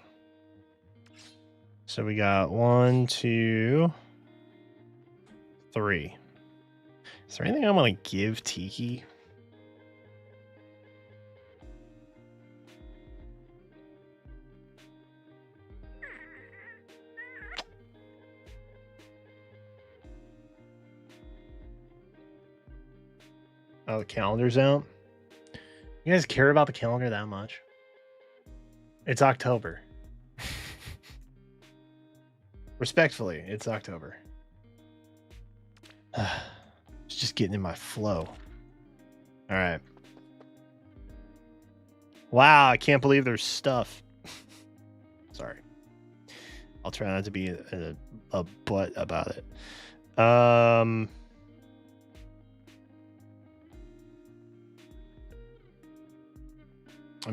So we got 1, 2, 3. Is there anything I want to give Tiki? Oh, the calendar's out. You guys care about the calendar that much? It's October. Respectfully, it's October. It's just getting in my flow. All right. Wow, I can't believe there's stuff. Sorry. I'll try not to be a butt about it. I'm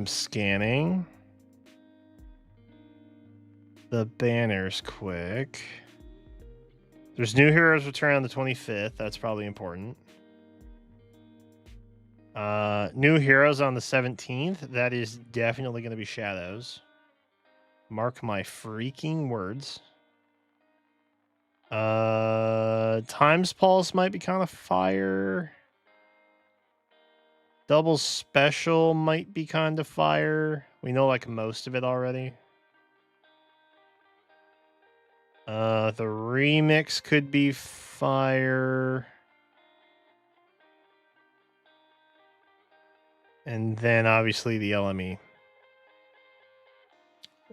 scanning the banners quick. There's new heroes return on the 25th. That's probably important. New heroes on the 17th. That is definitely going to be shadows. Mark my freaking words. Times Pulse might be kind of fire. Double Special might be kind of fire. We know like most of it already. The remix could be fire. And then obviously the LME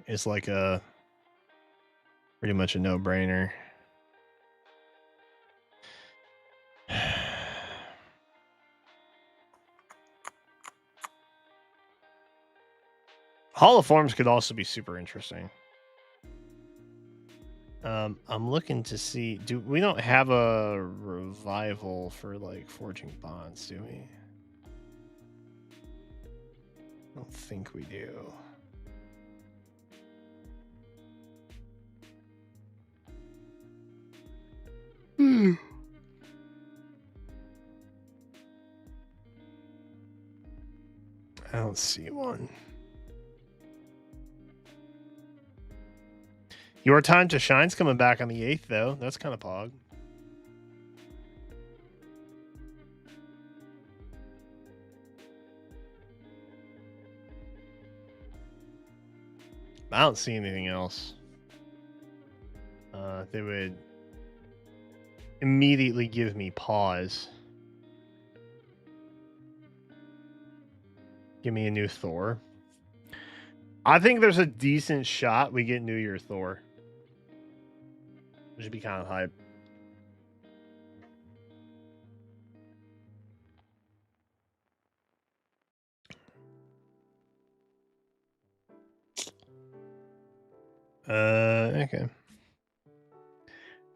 is like a pretty much a no-brainer. Hall of Forms could also be super interesting. I'm looking to see. We don't have a revival for like Forging Bonds, do we? I don't think we do. I don't see one. Your Time to Shine's coming back on the 8th, though. That's kind of pog. I don't see anything else. They would immediately give me pause. Give me a new Thor. I think there's a decent shot we get New Year Thor. Which would be kind of hype. Okay.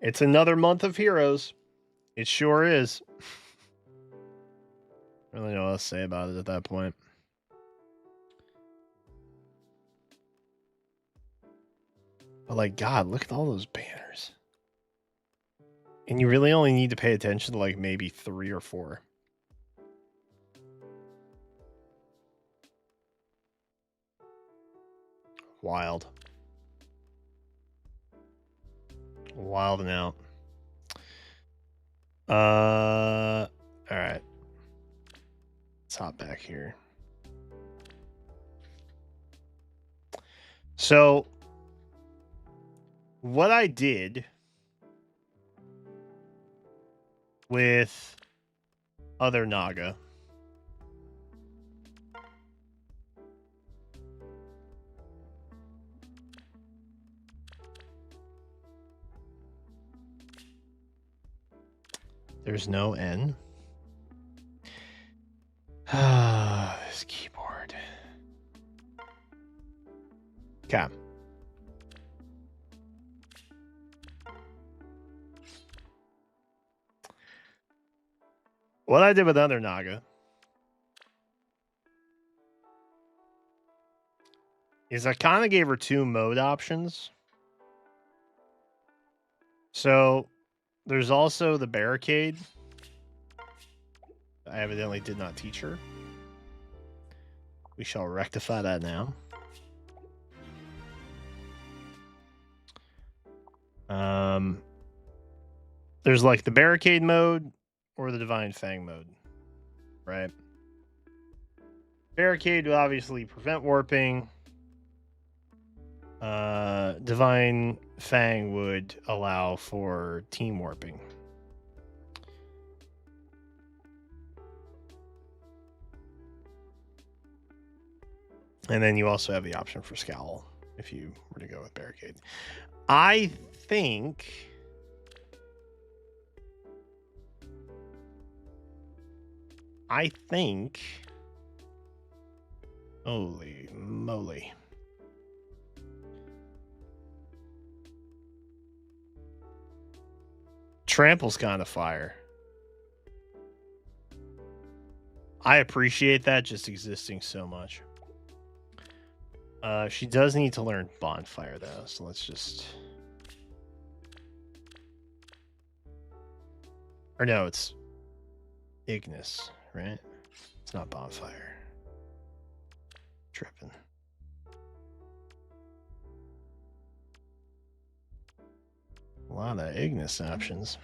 It's another month of heroes. It sure is. I don't really know what else to say about it at that point. But like, God, look at all those banners. And you really only need to pay attention to like maybe 3 or 4. Wild. Wild and out. All right. Let's hop back here. So what I did with other Naga there's no N. This keyboard. Okay. What I did with other Naga is I kind of gave her 2 mode options. So there's also the barricade. I evidently did not teach her. We shall rectify that now. There's like the barricade mode or the Divine Fang mode, right? Barricade will obviously prevent warping. Divine Fang would allow for team warping. And then you also have the option for Scowl if you were to go with Barricade. I think... Holy moly. Trample's kind of fire. I appreciate that just existing so much. She does need to learn Bonfire, though, so let's just... Or no, it's Ignis, right? It's not Bonfire. Tripping. A lot of Ignis options.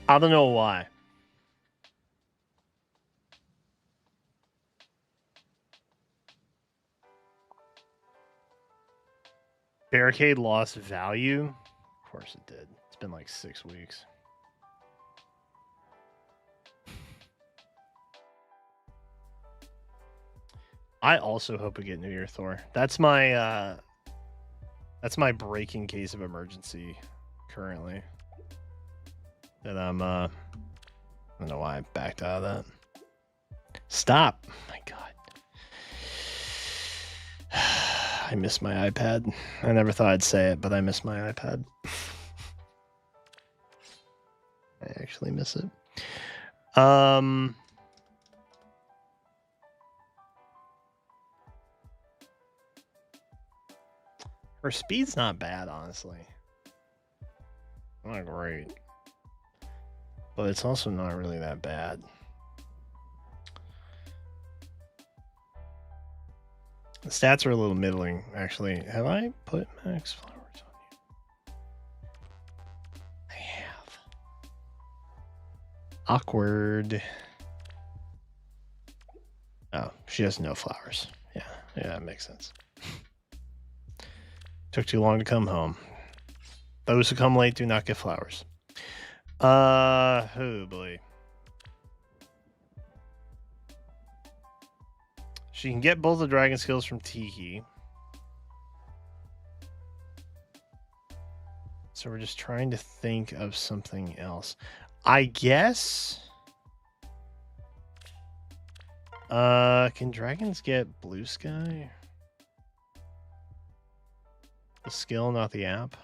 I don't know why. Barricade lost value? Of course it did. It's been like 6 weeks. I also hope we get New Year Thor. That's my breaking case of emergency currently. That I'm I don't know why I backed out of that. Stop. My God. I miss my iPad. I never thought I'd say it, but I miss my iPad. I actually miss it. Her speed's not bad, honestly. Not great. But it's also not really that bad. The stats are a little middling, actually. Have I put max flowers on you? I have. Awkward. Oh, she has no flowers. Yeah, that makes sense. Took too long to come home. Those who come late do not get flowers. Oh boy. She can get both the dragon skills from Tiki. So we're just trying to think of something else. I guess... can dragons get blue sky? The skill, not the app?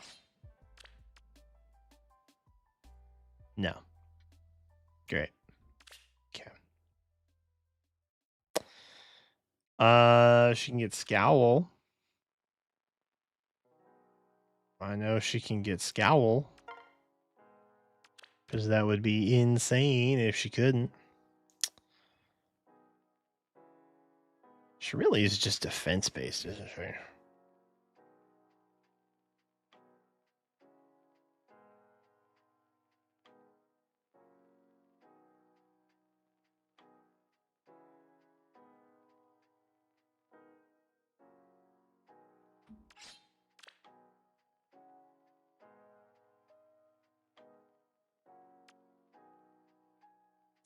No. Great. Okay. She can get Scowl. I know she can get Scowl. Because that would be insane if she couldn't. She really is just defense-based, isn't she?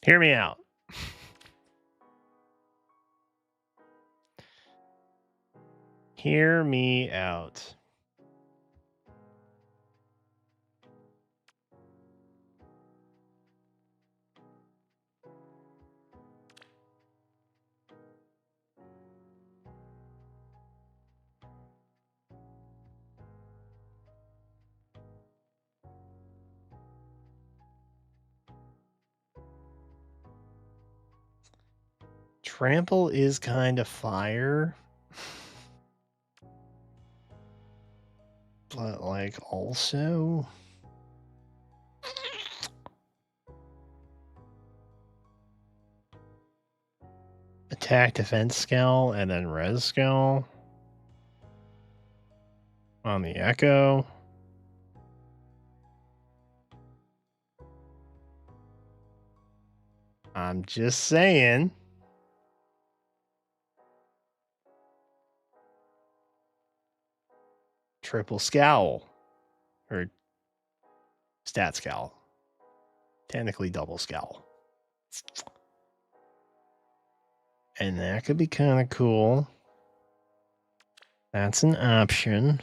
Hear me out. Hear me out. Trample is kind of fire. But, like, also... Attack, defense scowl, and then res scowl. On the Echo. I'm just saying. triple scowl. Or stat scowl. Technically double scowl. And that could be kind of cool. That's an option.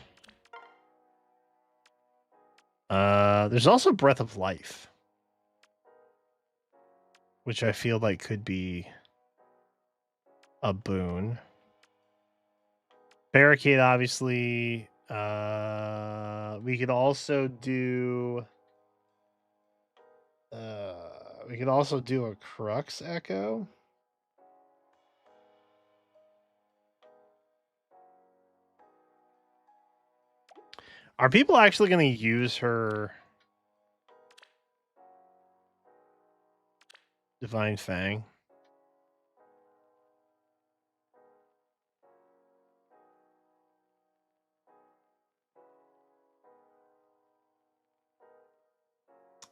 There's also Breath of Life, which I feel like could be a boon. Barricade, obviously. We could also do. We could also do a Crux Echo. Are people actually going to use her Divine Fang?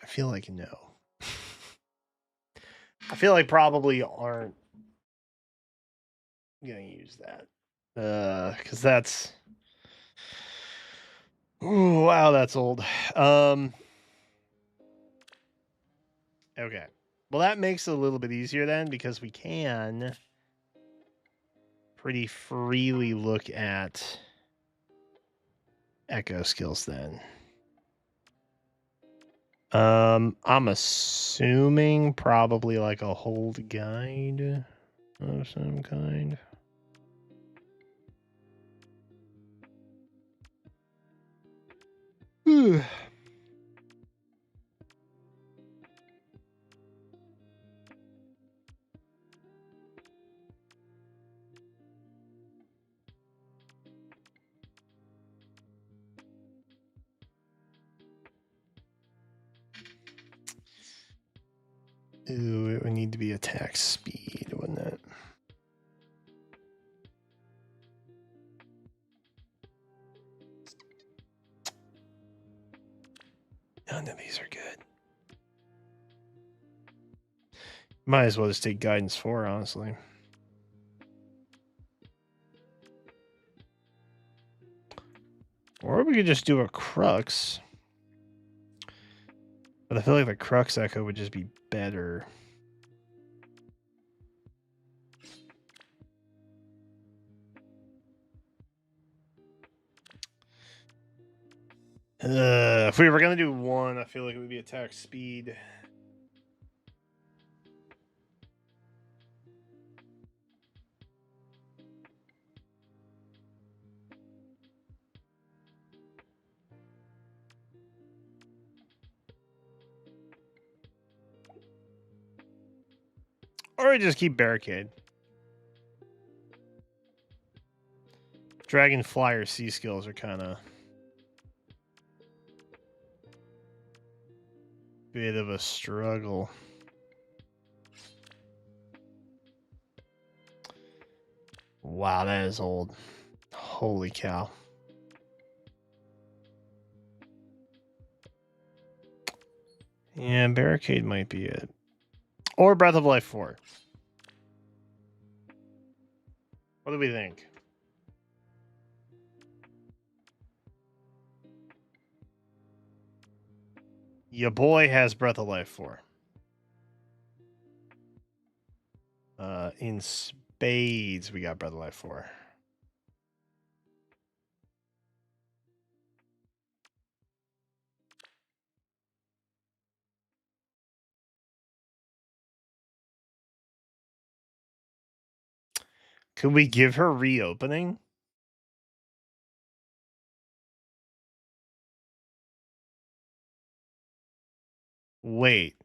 I feel like no. I feel like probably aren't going to use that. Because that's... Ooh, wow, that's old. Okay. Well, that makes it a little bit easier then, because we can pretty freely look at Echo skills then. I'm assuming probably like a hold guide of some kind. Ooh. Ooh, it would need to be attack speed, wouldn't it? None of these are good. Might as well just take guidance 4, honestly. Or we could just do a Crux. But I feel like the Crux Echo would just be better. If we were going to do one, I feel like it would be attack speed. Or we just keep Barricade. Dragon Flyer C skills are kind of bit of a struggle. Wow, that is old. Holy cow. Yeah, Barricade might be it. Or Breath of Life 4. What do we think? Your boy has Breath of Life 4. In spades, we got Breath of Life 4. Could we give her reopening? Wait.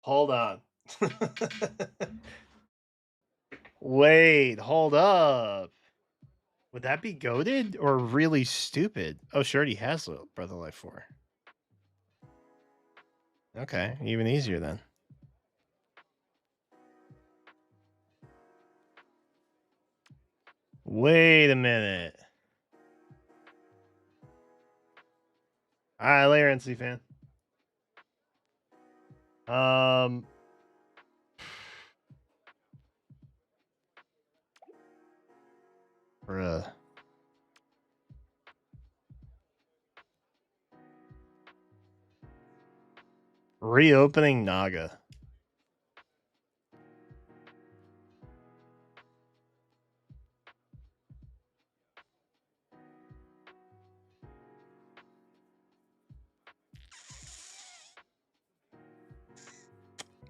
Hold on. Wait, hold up. Would that be goated or really stupid? Oh, she already has Breath of Life 4. Okay, even easier then. Wait a minute. All right, later, NC fan. Um. Bruh. Reopening Naga.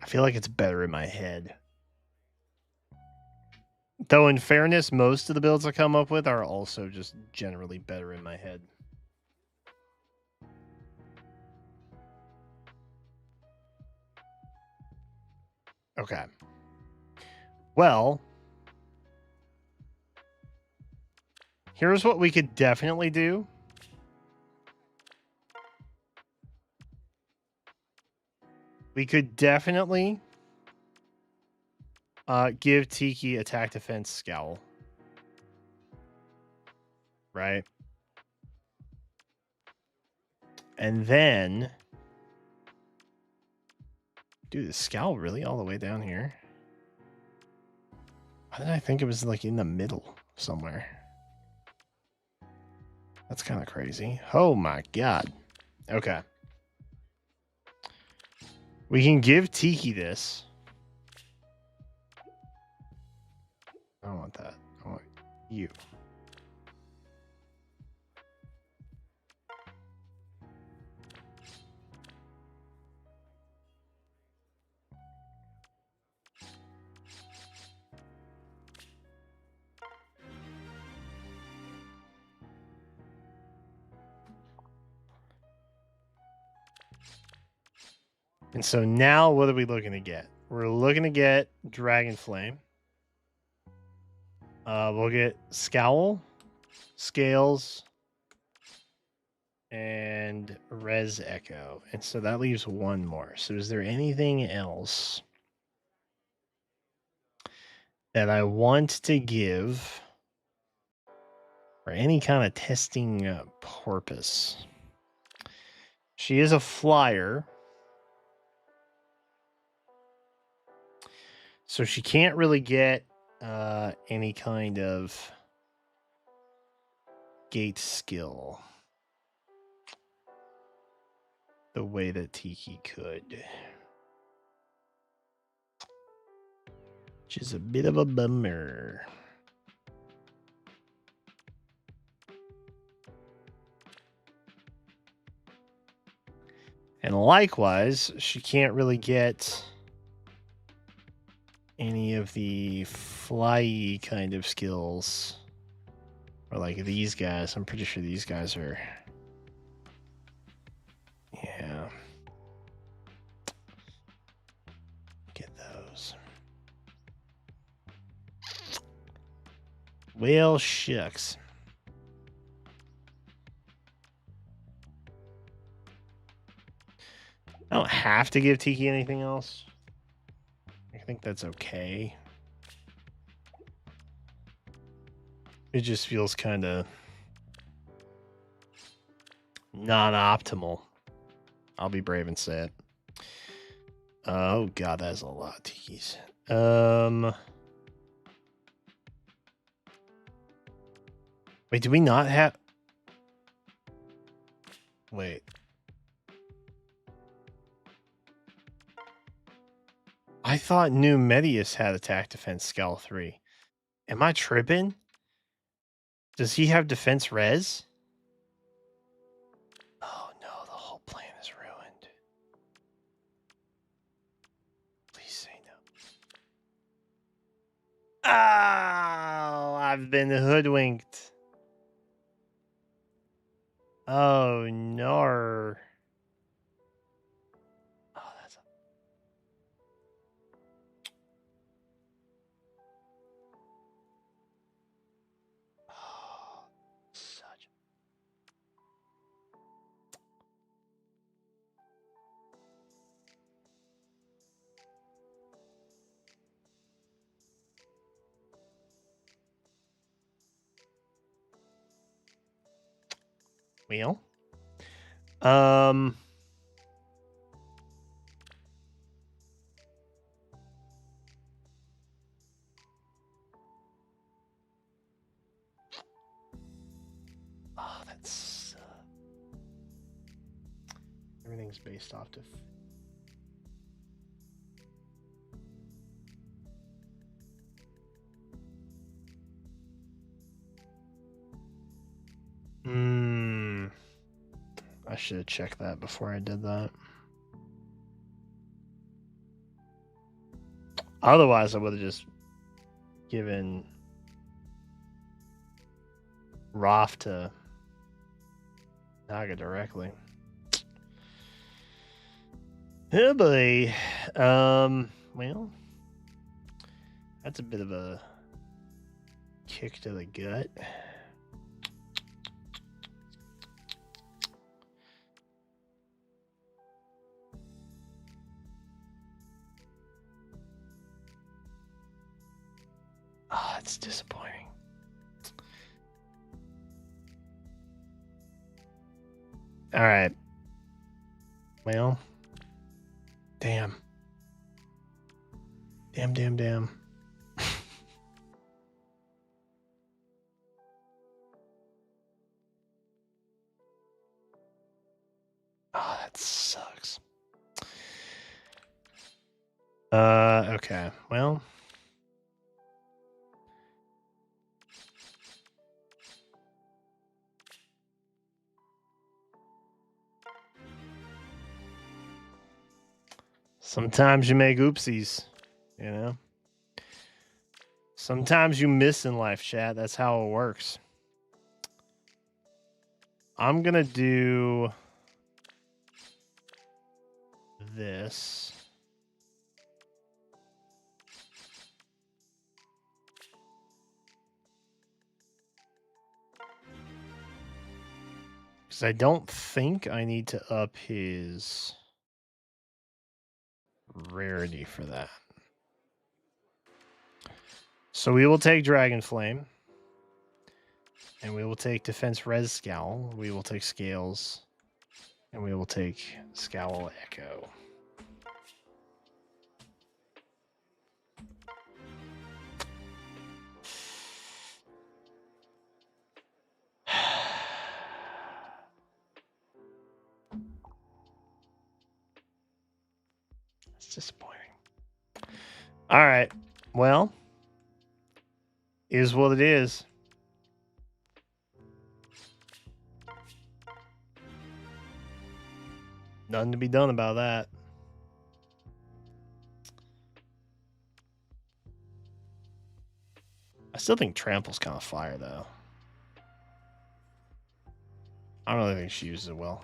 I feel like it's better in my head. Though, in fairness, most of the builds I come up with are also just generally better in my head. Okay. Well, here's what we could definitely do. We could definitely give Tiki attack, defense, scowl. Right? And then... Dude, is scowl really all the way down here? Why did I think it was like in the middle somewhere? That's kind of crazy. Oh my god. Okay. We can give Tiki this. I don't want that. I want you. And so now what are we looking to get? We're looking to get Dragon Flame. We'll get Scowl, Scales, and Res Echo. And so that leaves one more. So is there anything else that I want to give for any kind of testing purpose? She is a flyer. So she can't really get any kind of gate skill the way that Tiki could. Which is a bit of a bummer. And likewise, she can't really get any of the fly kind of skills. Or like these guys. I'm pretty sure these guys are... Yeah. Get those. Well, shucks. I don't have to give Tiki anything else. I think that's okay. It just feels kind of non-optimal. I'll be brave and say it. Oh god, that's a lot of Tikis. Wait, do we not have... Wait. I thought New Medius had attack, defense, scowl 3. Am I tripping? Does he have defense res? Oh no, the whole plan is ruined. Please say no. Oh, I've been hoodwinked. Oh no. Oh, that's... Oh, such... Well, things based off of. I should have checked that before I did that. Otherwise, I would have just given Roth to Naga directly. Oh boy. Well, that's a bit of a kick to the gut. Oh, that's disappointing. All right. Well, damn. Damn. Oh, that sucks. Okay. Well, sometimes you make oopsies, you know? Sometimes you miss in life, chat. That's how it works. I'm going to do this. Because I don't think I need to up his rarity for that. So we will take Dragon Flame. And we will take Defense Res Scowl. We will take Scales. And we will take Scowl Echo. It's disappointing. All right. Well, is what it is. Nothing to be done about that. I still think Trample's kind of fire, though. I don't really think she uses it well.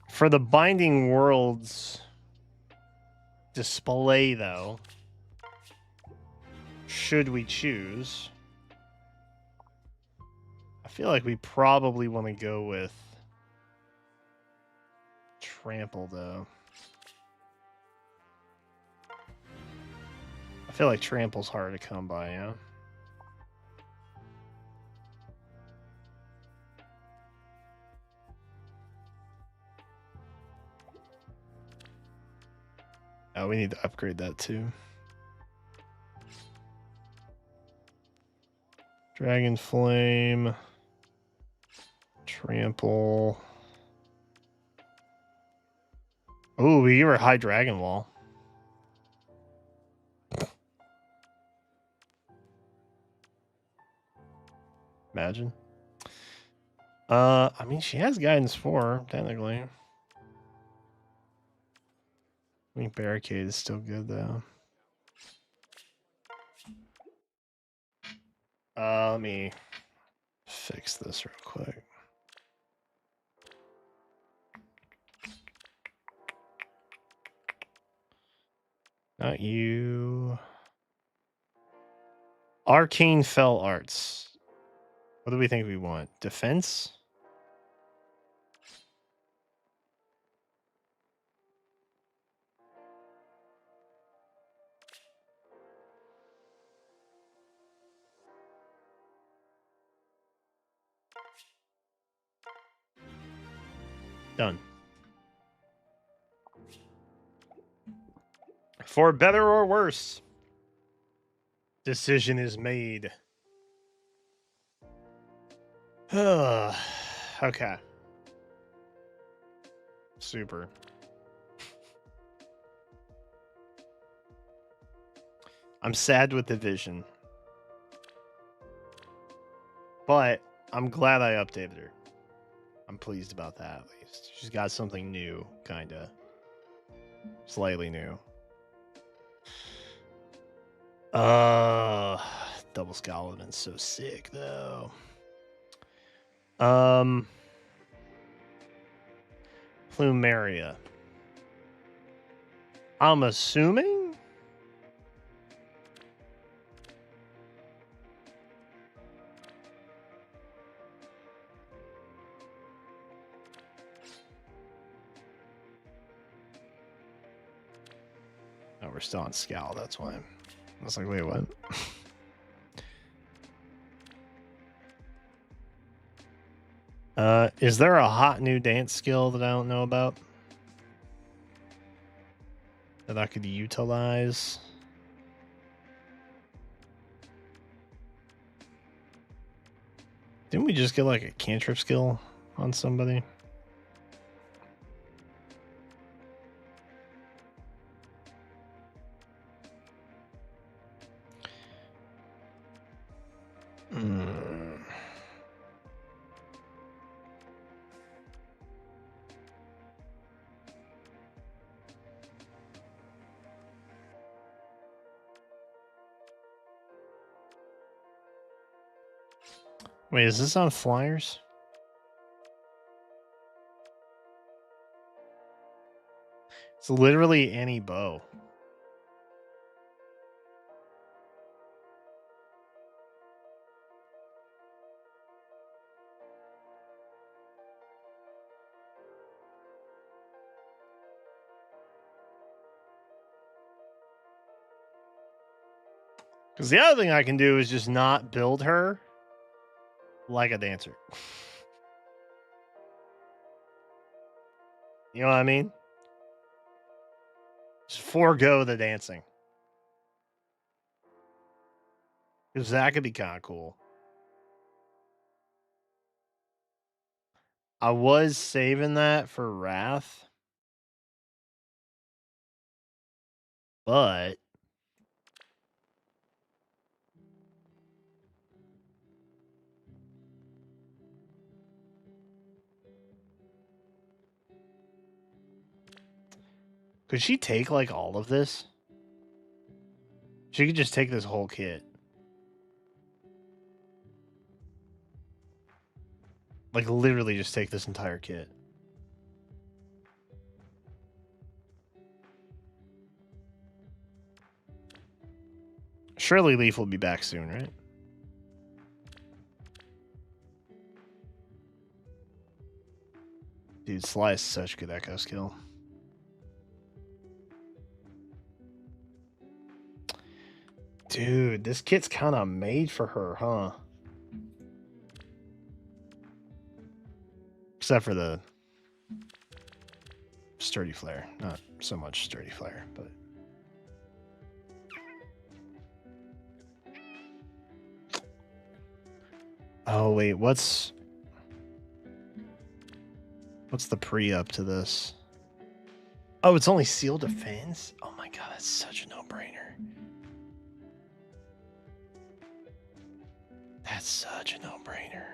For the Binding Worlds display, though, should we choose, I feel like we probably want to go with Trample, though. I feel like Trample's hard to come by, yeah? Oh, we need to upgrade that too. Dragon Flame. Trample. Oh, we give her High Dragon Wall. Imagine. I mean, she has Guidance 4, technically. I think Barricade is still good, though. Let me fix this real quick. Not you. Arcane Fell Arts. What do we think we want? Defense? Done. For better or worse, decision is made. Okay. Super. I'm sad with the vision. But I'm glad I updated her. I'm pleased about that, at least. She's got something new, kinda. Slightly new. Double Skull would have been so sick, though. Plumeria. I'm assuming? Oh, we're still on Scowl, that's why. I was like, wait, what? Is there a hot new dance skill that I don't know about? That I could utilize? Didn't we just get like a cantrip skill on somebody? Wait, is this on flyers? It's literally any bow. Because the other thing I can do is just not build her like a dancer. You know what I mean? Just forego the dancing. Because that could be kind of cool. I was saving that for Wrath. But could she take like all of this? She could just take this whole kit. Like literally just take this entire kit. Surely Leaf will be back soon, right? Dude, Sly is such a good echo skill. Dude, this kit's kind of made for her, huh? Except for the sturdy flare. Not so much sturdy flare, but... Oh, wait, what's the pre-up to this? Oh, it's only Seal Defense? Oh my god, that's such a no-brainer. That's such a no-brainer.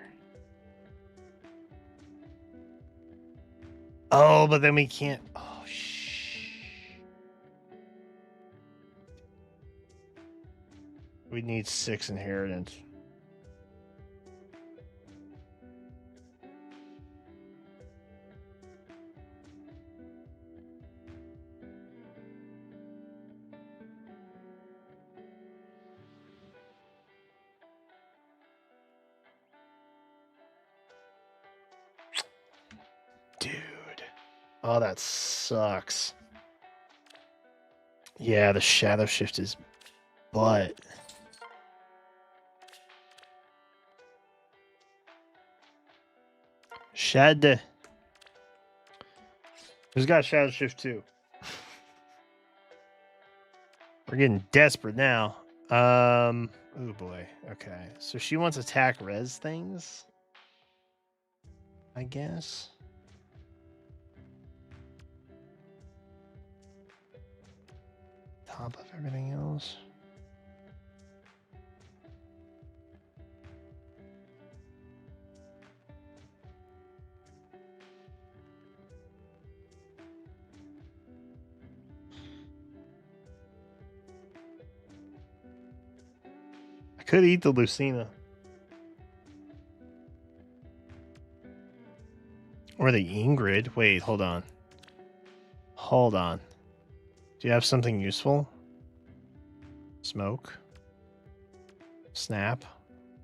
Oh, but then we can't... Oh, shh. We need 6 inheritance. Dude. Oh, that sucks. Yeah, the shadow shift is butt. Shed. Who's got shadow shift too? We're getting desperate now. Oh boy. Okay. So she wants attack res things. I guess. Top of everything else. I could eat the Lucina. Or the Ingrid. Wait, hold on. Hold on. Do you have something useful? Smoke. Snap.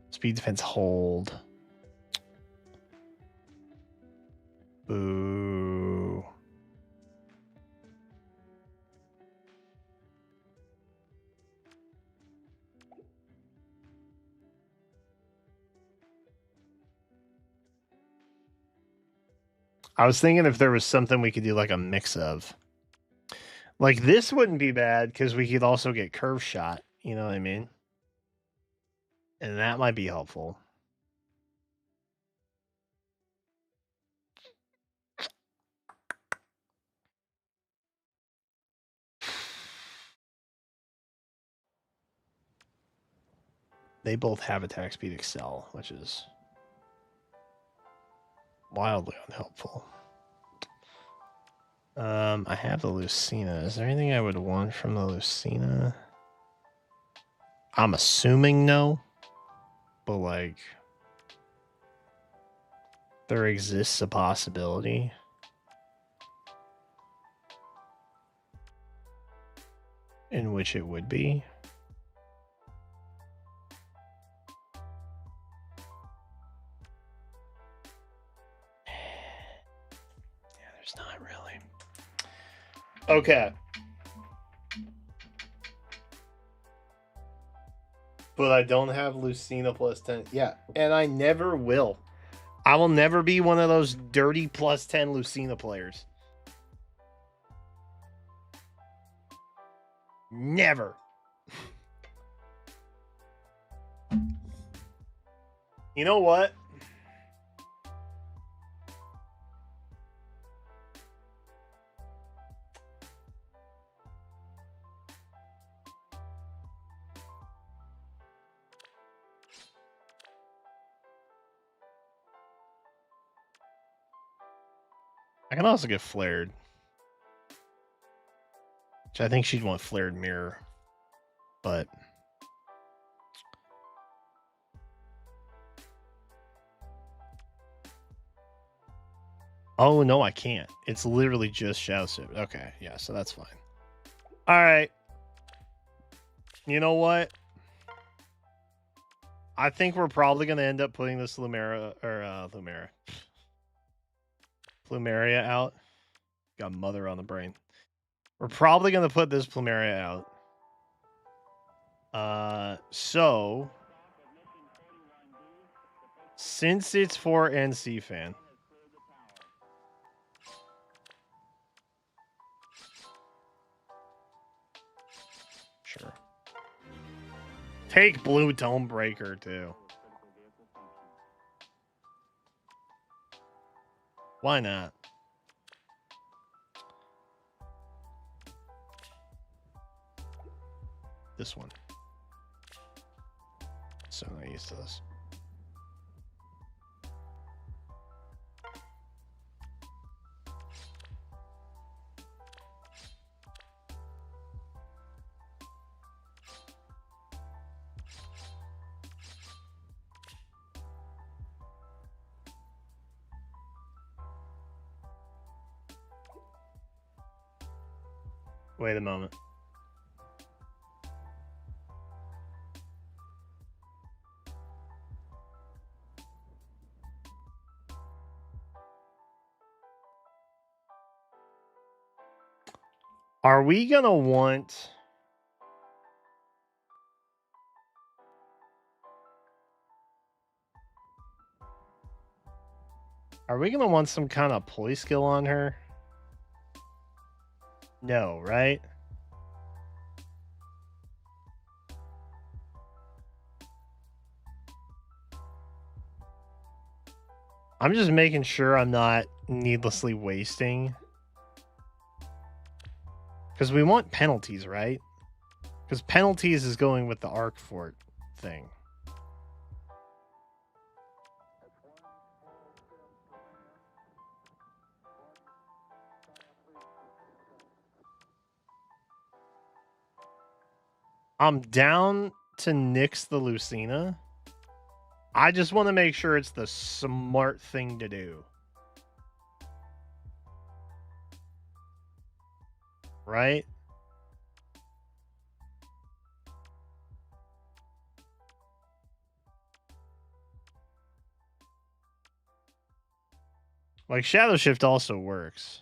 Speed defense hold. Boo. I was thinking if there was something we could do like a mix of. Like this wouldn't be bad because we could also get curve shot. You know what I mean? And that might be helpful. They both have attack speed excel, which is wildly unhelpful. I have the Lucina. Is there anything I would want from the Lucina? I'm assuming no. But like there exists a possibility. In which it would be. Yeah, there's not really. Okay. But I don't have Lucina plus 10. Yeah, and I never will. I will never be one of those dirty plus 10 Lucina players. Never. You know what? I can also get flared. Which I think she'd want flared mirror. But oh no, I can't. It's literally just Shadow Sip. Okay, yeah, so that's fine. Alright. You know what? I think we're probably gonna end up putting this Plumeria out. Got mother on the brain. We're probably gonna put this Plumeria out. So since it's for NC fan, sure. Take Blue Dome Breaker too. Why not? This one. So not used to this. Wait a moment. Are we gonna want... Are we gonna want some kind of ploy skill on her? No, right? I'm just making sure I'm not needlessly wasting. Because we want penalties, right? Because penalties is going with the Arc Fort thing. I'm down to nix the Lucina. I just want to make sure it's the smart thing to do. Right? Like, Shadow Shift also works.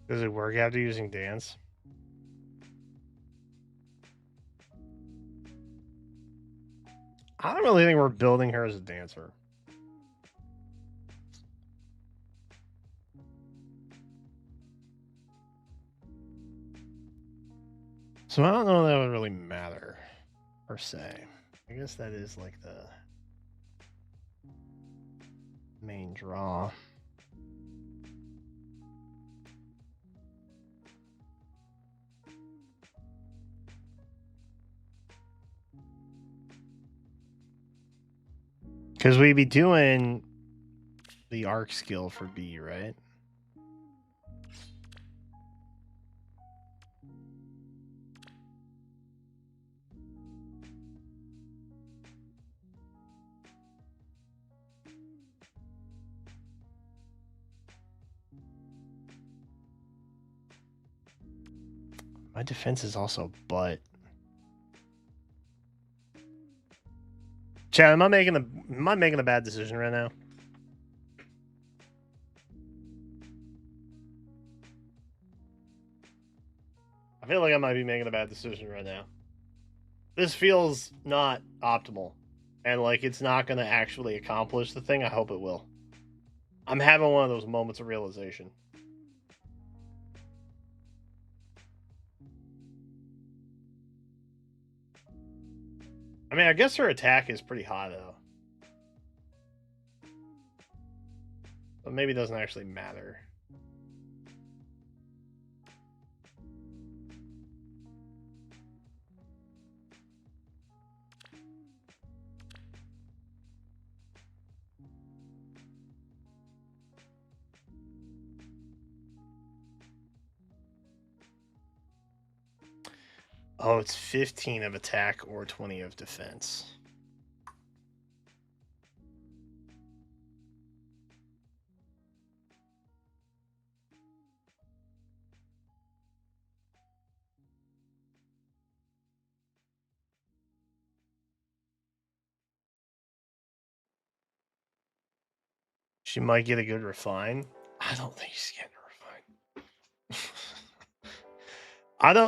Does it work after using dance? I don't really think we're building her as a dancer. So I don't know that would really matter, per se. I guess that is like the main draw. Because we'd be doing the arc skill for B, right? My defense is also butt. Chad, am I making a bad decision right now? I feel like I might be making a bad decision right now. This feels not optimal. And like it's not gonna actually accomplish the thing I hope it will. I'm having one of those moments of realization. I mean, I guess her attack is pretty high though. But maybe it doesn't actually matter. Oh, it's 15 of attack or 20 of defense. She might get a good refine. I don't think she's getting a refine.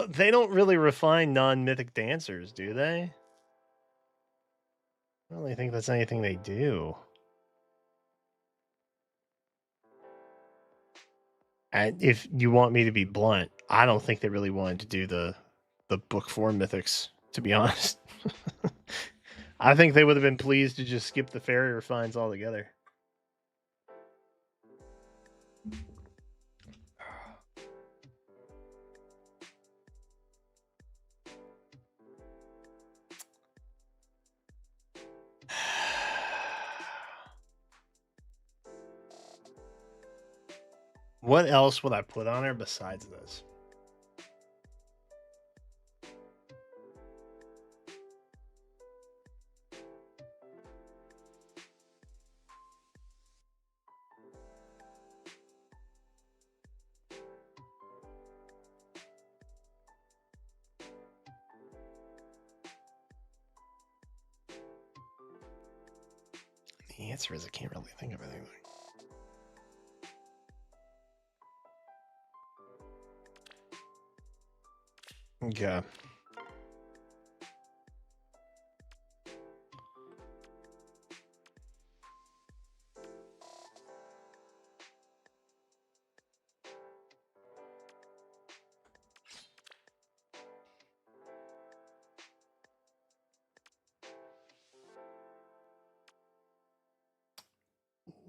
They don't really refine non-mythic dancers, do they? I don't really think that's anything they do. And if you want me to be blunt, I don't think they really wanted to do the book 4 mythics, to be honest. I think they would have been pleased to just skip the fairy refines altogether. What else would I put on her besides this? The answer is I can't really think of anything. Okay.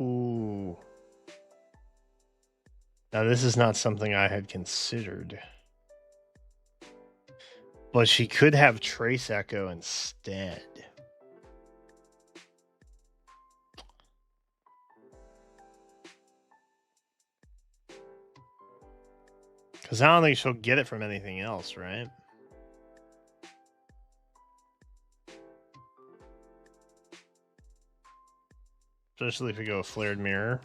Ooh. Now, this is not something I had considered. But she could have Trace Echo instead. Because I don't think she'll get it from anything else, right? Especially if we go Flared Mirror.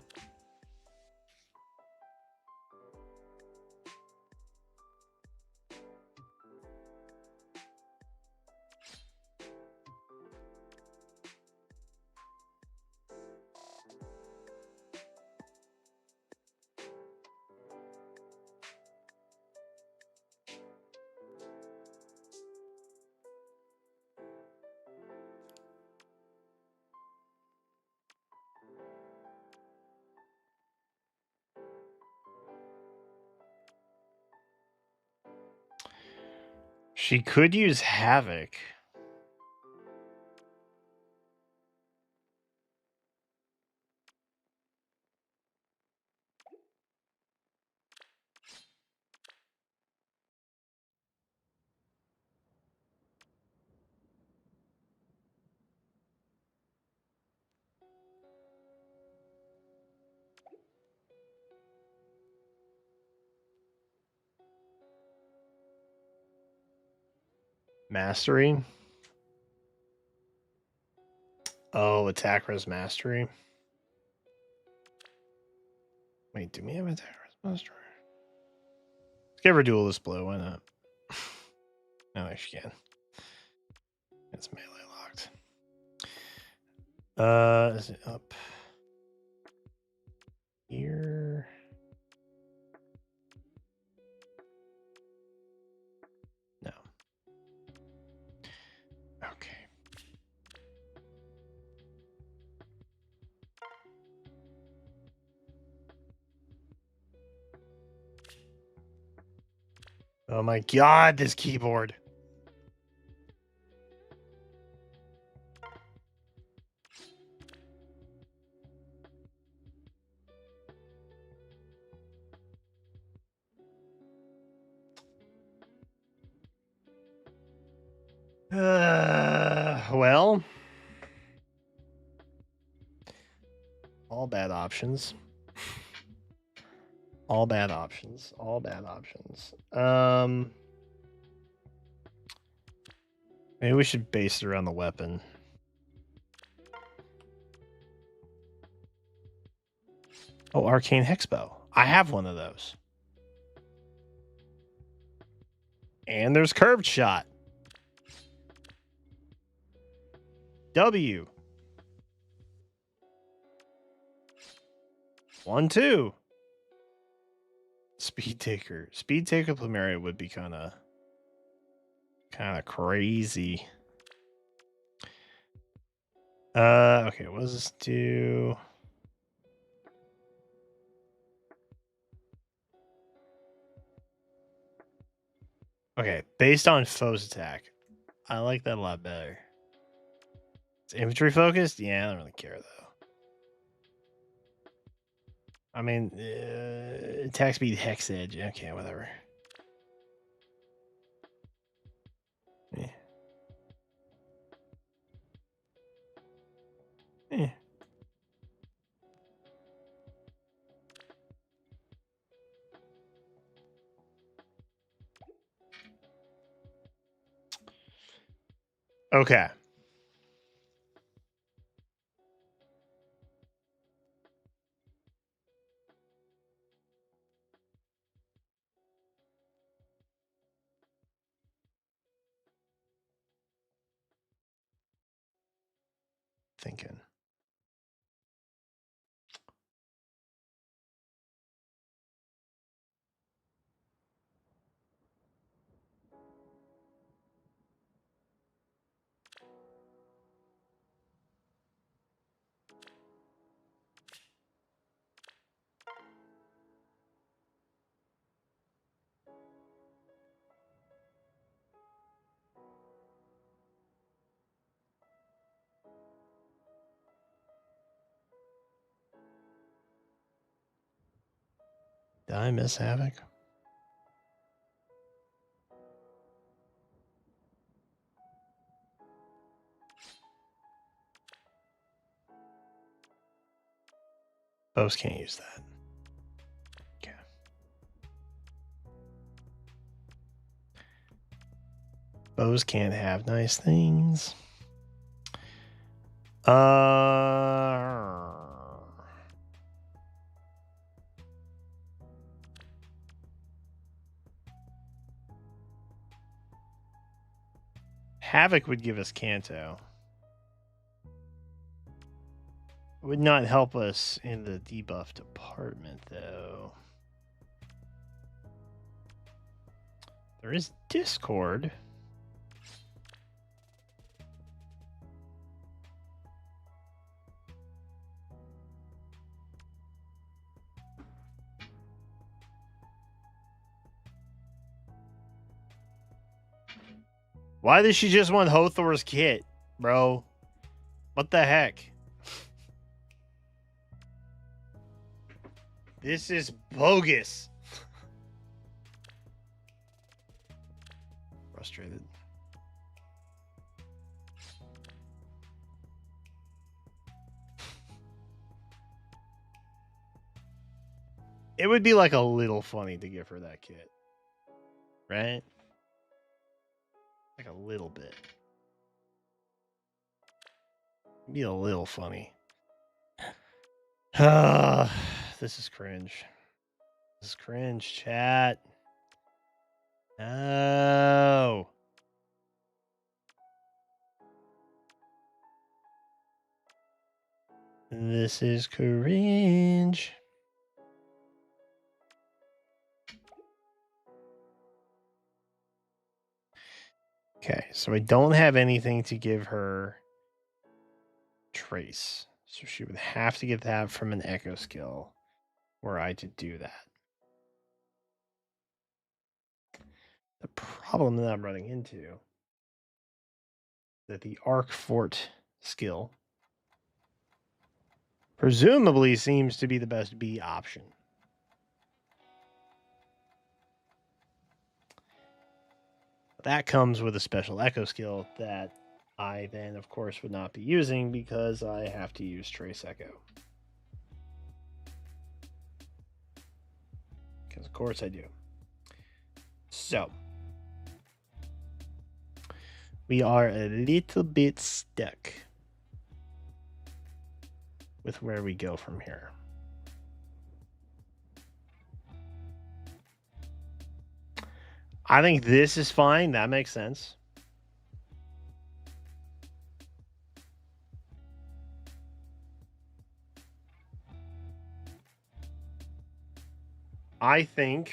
She could use Havoc. Mastery. Oh, Attack Res Mastery. Wait, do we have Attack Res Mastery? Let's give her Duelist Blow. Why not? No, she can. It's melee locked. Is it up here? No. Okay. Oh my god, this keyboard. Well, all bad options. All bad options. All bad options. Maybe we should base it around the weapon. Oh, Arcane Hexbow. I have one of those. And there's Curved Shot. W. 1-2. Speed Taker. Speed Taker Plumeria would be kind of crazy. Okay, what does this do? Okay, based on foe's attack. I like that a lot better. It's infantry focused? Yeah, I don't really care though. I mean, attack speed hex edge. Okay, whatever. Eh. Eh. Okay. Thinking. Did I miss Havoc? Bows can't use that. Okay. Bows can't have nice things. Havoc would give us Kanto. Would not help us in the debuff department, though. There is Discord. Why does she just want Hothor's kit, bro? What the heck? This is bogus. Frustrated. It would be like a little funny to give her that kit. Right? Like a little bit. It'd be a little funny. This is cringe. This is cringe, chat. No. This is cringe. Okay, so I don't have anything to give her Trace. So she would have to get that from an Echo skill were I to do that. The problem that I'm running into is that the Arc Fort skill presumably seems to be the best B option. That comes with a special Echo skill that I then, of course, would not be using because I have to use Trace Echo. Because, of course, I do. So, we are a little bit stuck with where we go from here. I think this is fine. That makes sense. I think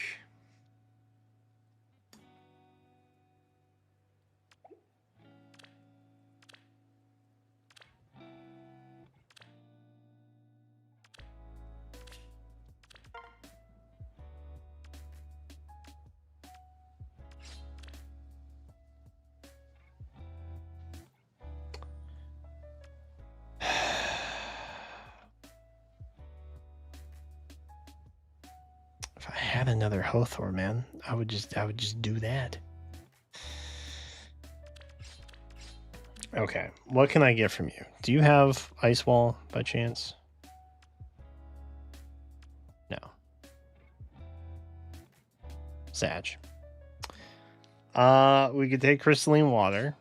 if I had another Hothor, man, I would just do that. Okay, what can I get from you? Do you have Ice Wall by chance? No. Sag. We could take Crystalline Water.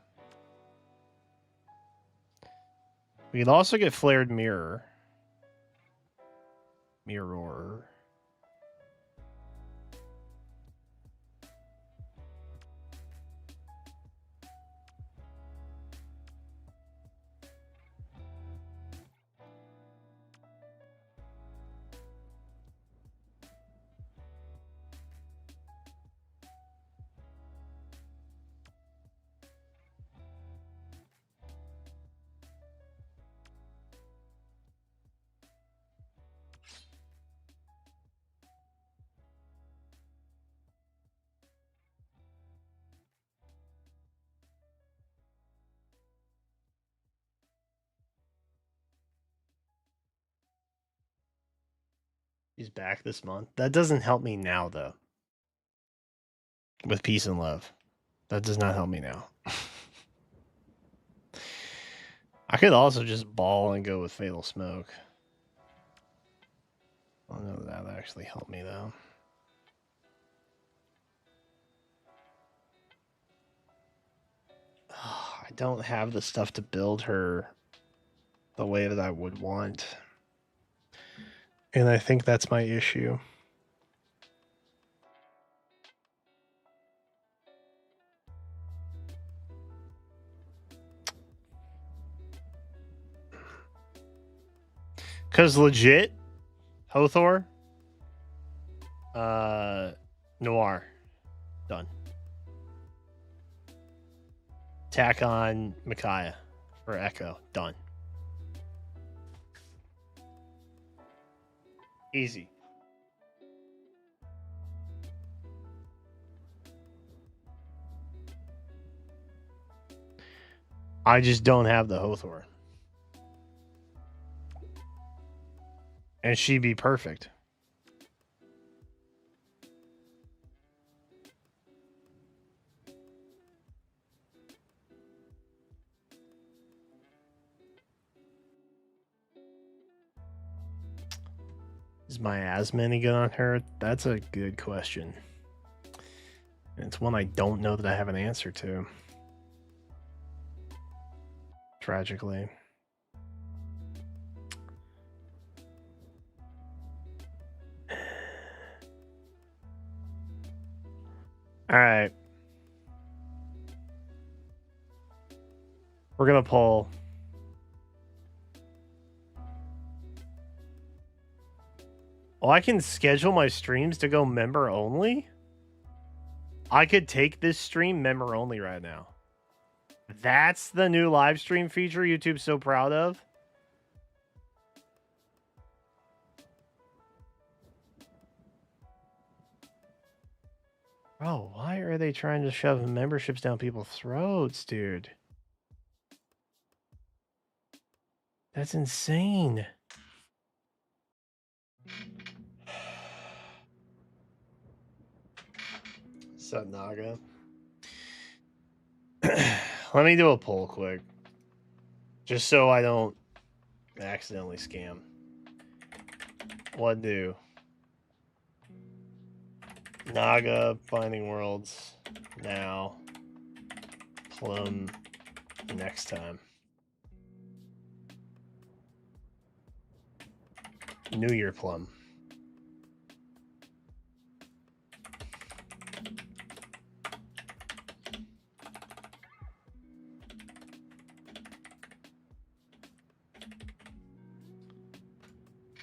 We could also get Flared Mirror. Mirror. She's back this month. That doesn't help me now, though. With peace and love. That does not help me now. I could also just ball and go with Fatal Smoke. I don't know that would actually help me, though. I don't have the stuff to build her the way that I would want. And I think that's my issue. Because legit, Hothor, Noir, done. Tack on Micaiah or Echo, done. Easy. I just don't have the Hothor. And she'd be perfect. Is my asthma any good on her? That's a good question. And it's one I don't know that I have an answer to. Tragically. All right. We're going to pull. Oh, I can schedule my streams to go member only? I could take this stream member only right now. That's the new live stream feature YouTube's so proud of. Bro, why are they trying to shove memberships down people's throats, dude? That's insane. Sup, Naga? Let me do a poll quick. Just so I don't accidentally scam. What do? Naga Finding Worlds now. Plum next time. New Year Plum.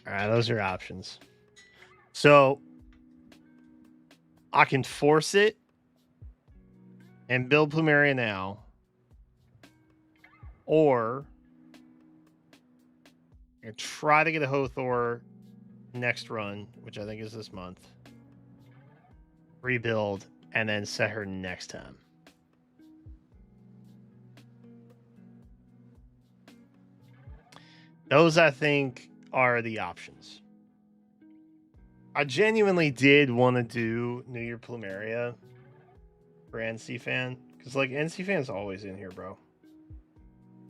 All right, those are options. So I can force it and build Plumeria now, or I can try to get a Hothor next run, which I think is this month. Rebuild and then set her next time. Those, I think, are the options. I genuinely did want to do New Year Plumeria for NC Fan, because like NC Fan's always in here, bro,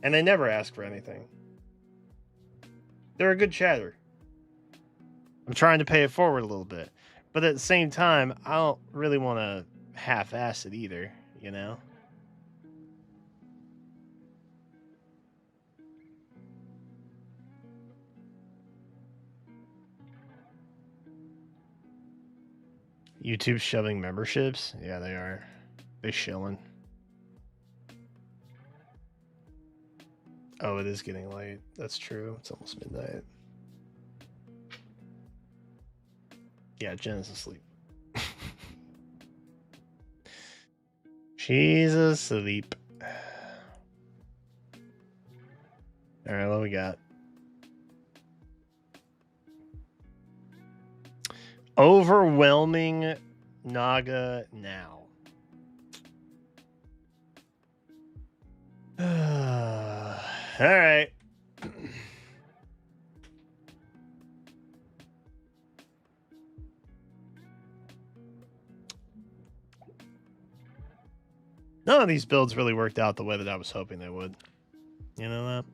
and they never ask for anything. They're a good chatter. I'm trying to pay it forward a little bit, but at the same time, I don't really want to half-ass it either, you know? YouTube's shoving memberships? Yeah, they are. They shilling. Oh, it is getting late. That's true. It's almost midnight. Yeah, Jen is asleep. She's asleep. All right, what we got? Overwhelming Naga now. All right. of these builds really worked out the way that I was hoping they would. You know that?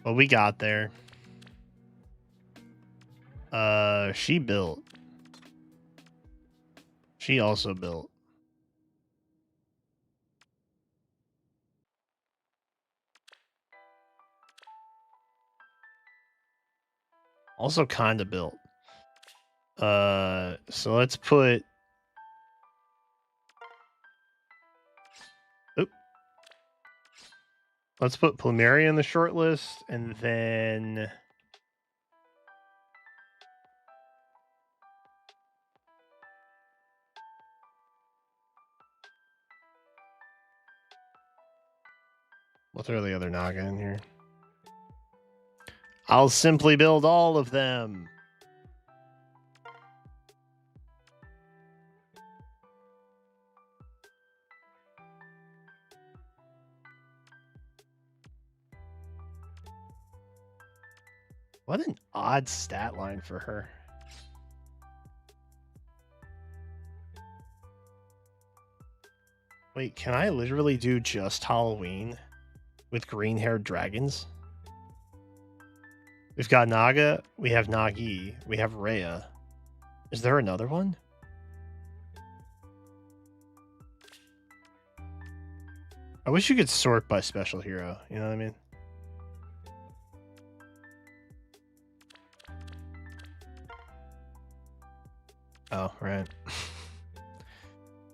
Well, we got there. She built. She also built. Also kind of built. So let's put... Oop. Let's put Plumeria in the short list, and then... We'll throw the other Naga in here. I'll simply build all of them. What an odd stat line for her. Wait, can I literally do just Halloween with green-haired dragons? We've got Naga, we have Nagi, we have Rhea. Is there another one? I wish you could sort by special hero, you know what I mean? Oh, right.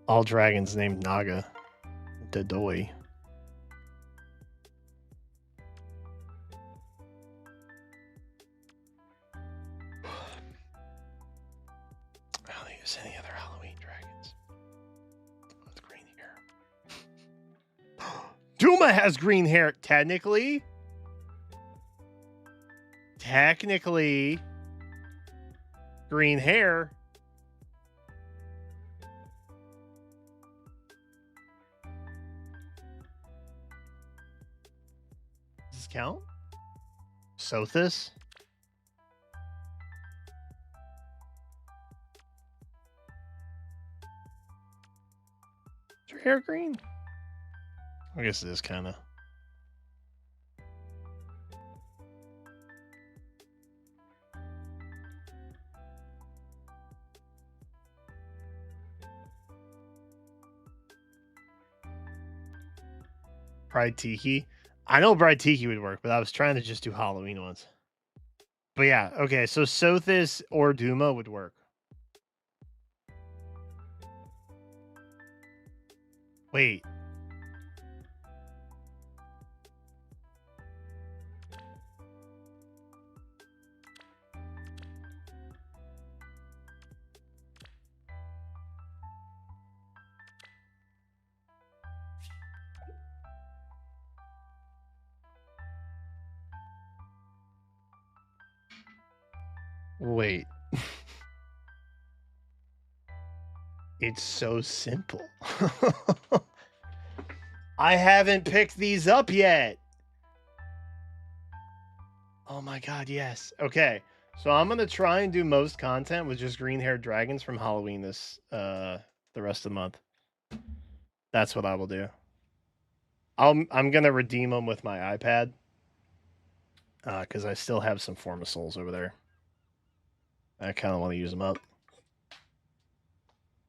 All dragons named Naga. Dodoi. I don't use any other Halloween dragons with green hair. Duma has green hair, technically. Technically. Green hair. Does this count? Sothis? Is your hair green? I guess it is kind of. Pride Tiki. I know Pride Tiki would work, but I was trying to just do Halloween ones. But yeah, okay, so Sothis or Duma would work. Wait. Wait. It's so simple. I haven't picked these up yet. Oh my god, yes. Okay. So I'm going to try and do most content with just green-haired dragons from Halloween this the rest of the month. That's what I will do. I'm going to redeem them with my iPad. Cuz I still have some Form of Souls over there. I kind of want to use them up.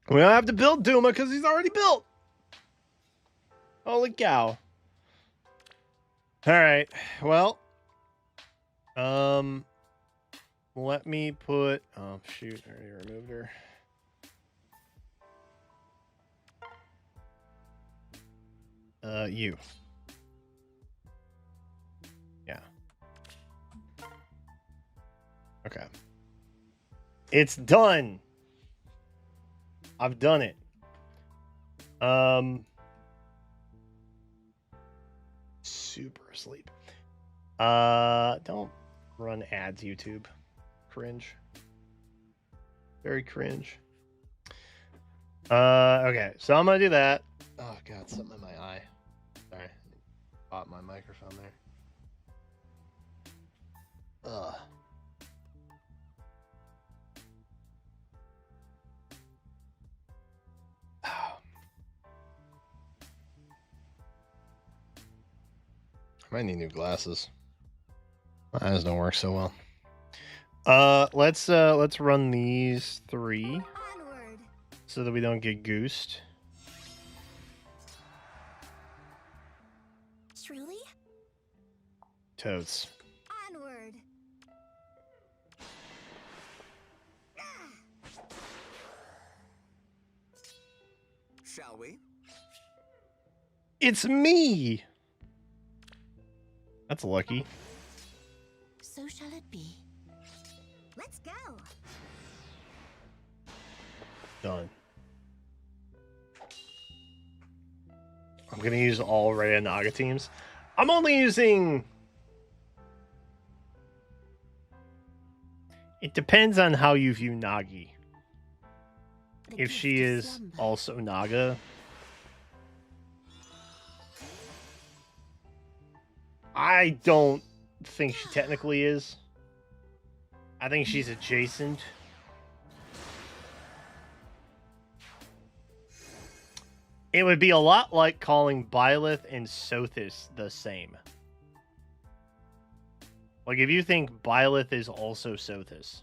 We don't have to build Duma because he's already built. Holy cow. All right. Well, let me put... Oh, shoot. I already removed her. You. Yeah. Okay. It's done. I've done it. Super asleep. Don't run ads, YouTube. Cringe. Very cringe. Okay, so I'm gonna do that. Oh god, something in my eye. Sorry. Bought my microphone there. Ugh. might need new glasses. My eyes don't work so well. Let's run these 3 Onward. so that we don't get goosed. Truly? Totes. Onward. Shall we? It's me. That's lucky. So shall it be. Let's go. Done. I'm gonna use all Rhea Naga teams. I'm only using. It depends on how you view Nagi. The If gift she of is slumber. also Naga, I don't think she technically is. I think she's adjacent. It would be a lot like calling Byleth and Sothis the same. Like if you think Byleth is also Sothis.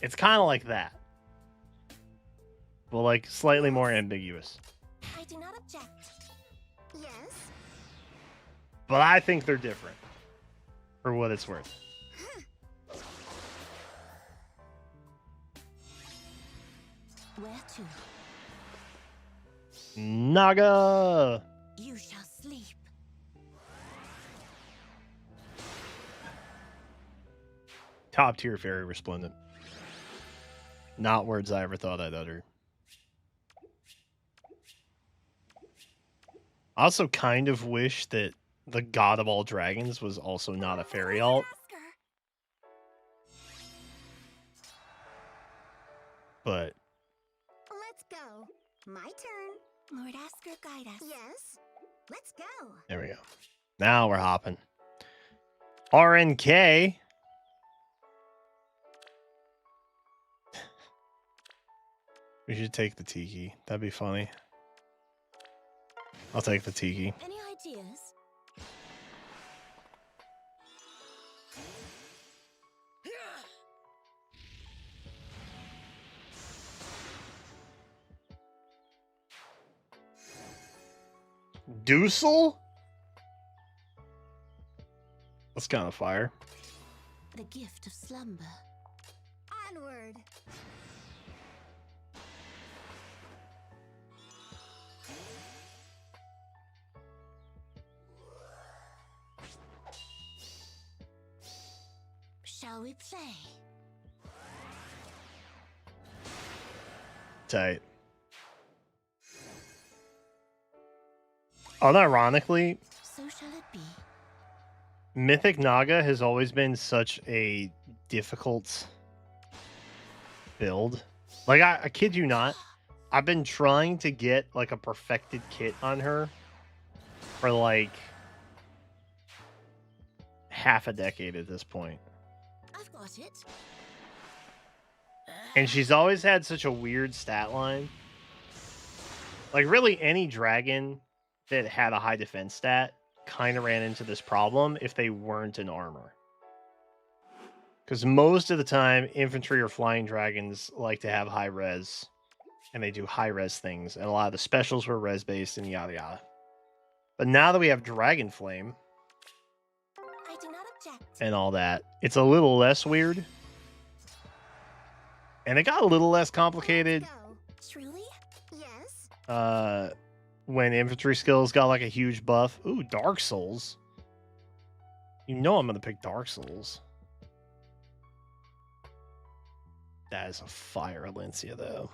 It's kind of like that. But like slightly more ambiguous. I do not object. Yes. But I think they're different. For what it's worth. Where to? Naga! You shall sleep. Top tier fairy resplendent. Not words I ever thought I'd utter. I also kind of wish that the god of all dragons was also not a fairy alt, Asker. but Let's go. My turn. Lord Asker, guide us. Yes. Let's go. there we go. Now we're hopping. RNK. We should take the Tiki. That'd be funny. I'll take the Tiki. Any ideas? Doosel? That's kind of fire. The gift of slumber. Onward. Shall we play? Tight. Unironically, So shall it be. Mythic Naga has always been such a difficult build. Like, I kid you not, I've been trying to get, like, a perfected kit on her for, like, half a decade at this point. I've got it. And she's always had such a weird stat line. Like, really, any dragon that had a high defense stat kind of ran into this problem if they weren't in armor. Because most of the time, infantry or flying dragons like to have high res, and they do high res things, and a lot of the specials were res based and yada yada. But now that we have Dragon Flame I do not object. and all that, it's a little less weird. And it got a little less complicated Let's go. Truly? Yes. when infantry skills got like a huge buff. Ooh, Dark Souls. You know I'm gonna pick Dark Souls. That is a fire Alencia though.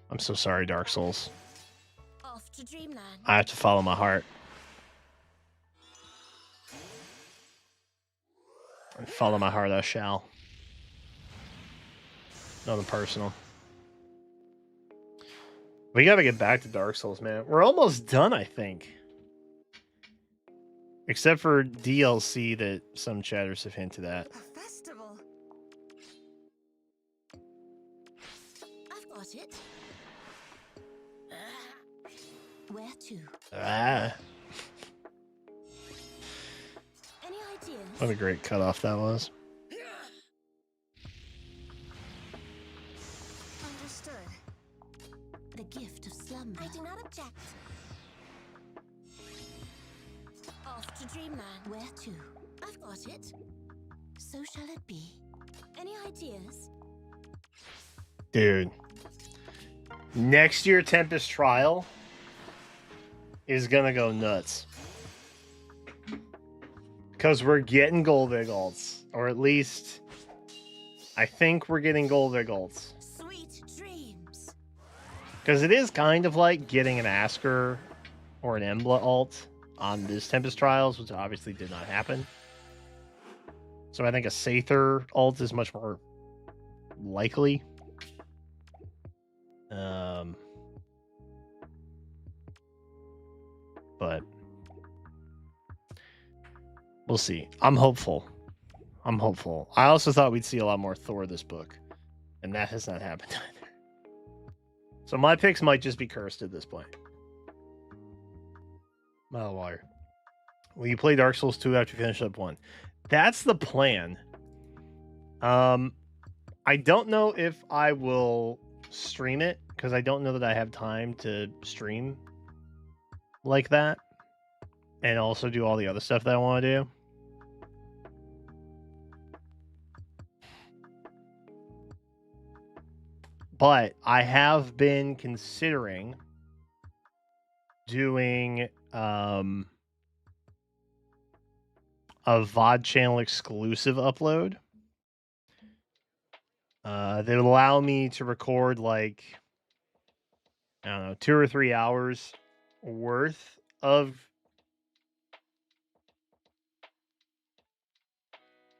I'm so sorry, Dark Souls. Off to Dreamland. I have to follow my heart. And follow my heart I shall. Nothing personal. We gotta get back to Dark Souls, man. We're almost done, I think. Except for DLC that some chatters have hinted at. A festival. I've got it. to? Ah, Any ideas? what a great cutoff that was. Understood. The gift of slumber. I do not object. Off to dreamland. Where to? I've got it. So shall it be. Any ideas? Dude. Next year Tempest Trial is gonna go nuts. Because we're getting Golvig alts. Or at least I think we're getting Golvig alts. Sweet dreams. Because it is kind of like getting an Asker or an Embla alt on this Tempest Trials, which obviously did not happen. So I think a Sather alt is much more likely. But we'll see. I'm hopeful. I also thought we'd see a lot more Thor this book, and that has not happened either. So my picks might just be cursed at this point. Malwire. Will you play Dark Souls 2 after you finish up 1? That's the plan. I don't know if I will stream it, because I don't know that I have time to stream like that and also do all the other stuff that I want to do. But I have been considering doing a VOD channel exclusive upload that would allow me to record like, I don't know, 2 or 3 hours worth of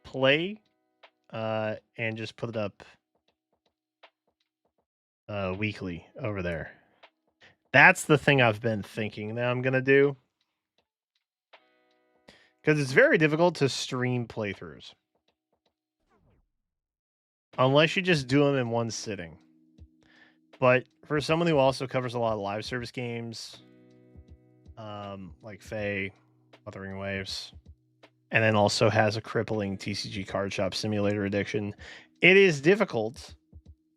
play and just put it up weekly over there. That's the thing I've been thinking that I'm going to do. Because it's very difficult to stream playthroughs. Unless you just do them in one sitting. But for someone who also covers a lot of live service games, like Fae, Wuthering Waves, and then also has a crippling TCG card shop simulator addiction, it is difficult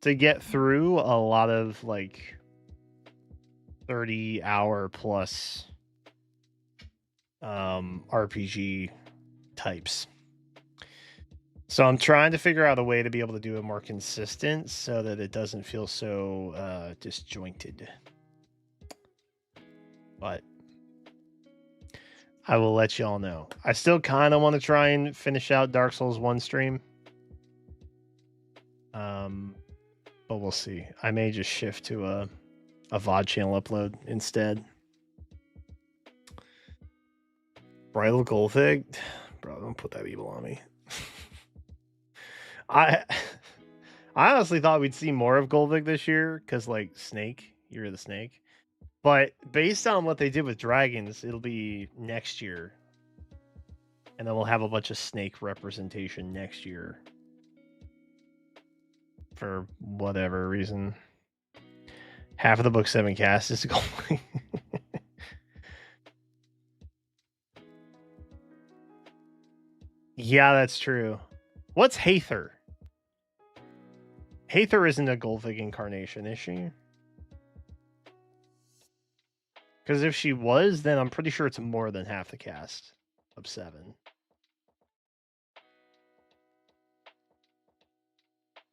to get through a lot of like 30-hour plus RPG types. So I'm trying to figure out a way to be able to do it more consistent so that it doesn't feel so disjointed. But I will let y'all know. I still kind of want to try and finish out Dark Souls 1 stream. But we'll see. I may just shift to a VOD channel upload instead. Bridal Golfig? Bro, don't put that evil on me. I honestly thought we'd see more of Golvig this year because, like, Snake, Year of the Snake. But based on what they did with dragons, it'll be next year. And then we'll have a bunch of Snake representation next year. For whatever reason. Half of the book 7 cast is Golvig. Yeah, that's true. What's Haether? Haether isn't a Golvig incarnation, is she? Because if she was, then I'm pretty sure it's more than half the cast of 7.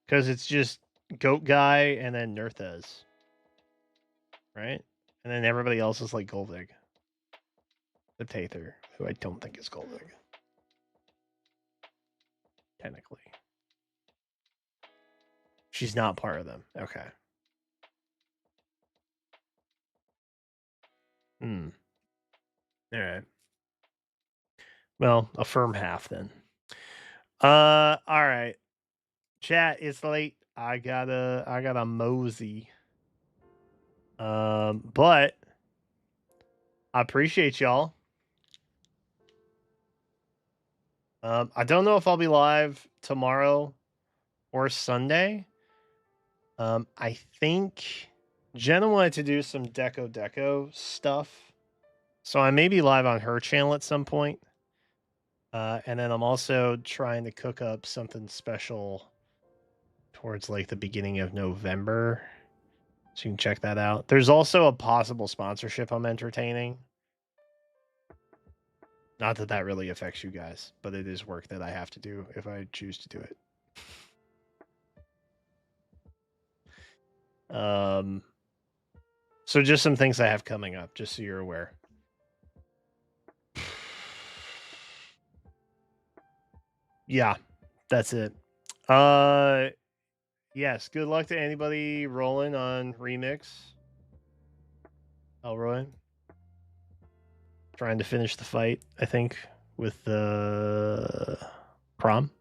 Because it's just Goat Guy and then Nerthez. Right? And then everybody else is like Golvig. Except Haether, who I don't think is Golvig. Technically. She's not part of them. Okay. All right. Well, a firm half then. All right. Chat, it's late. I gotta mosey. But I appreciate y'all. I don't know if I'll be live tomorrow or Sunday. I think Jenna wanted to do some deco stuff, so I may be live on her channel at some point. And then I'm also trying to cook up something special towards like the beginning of November. So you can check that out. There's also a possible sponsorship I'm entertaining. Not that that really affects you guys, but it is work that I have to do if I choose to do it. So just some things I have coming up, just so you're aware. Yeah, that's it. Yes, good luck to anybody rolling on Remix. Elroy. Trying to finish the fight, I think, with the prom.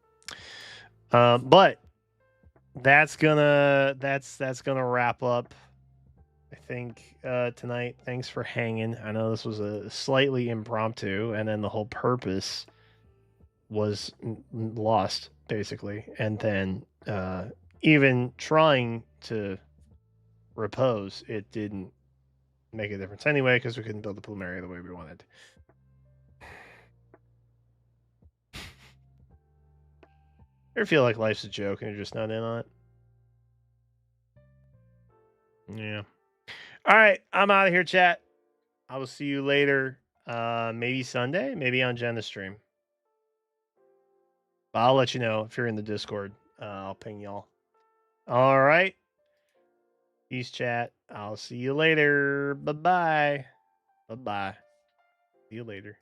But that's gonna wrap up, I think, tonight. Thanks for hanging. I know this was a slightly impromptu, and then the whole purpose was lost, basically. And then even trying to repose, it didn't make a difference anyway, because we couldn't build the plumeria the way we wanted. Ever feel like life's a joke and you're just not in on it? Yeah. All right, I'm out of here, chat. I will see you later. Maybe Sunday, maybe on Jenna's stream. I'll let you know if you're in the Discord. I'll ping y'all. All right. Peace, chat. I'll see you later. Bye-bye. Bye-bye. See you later.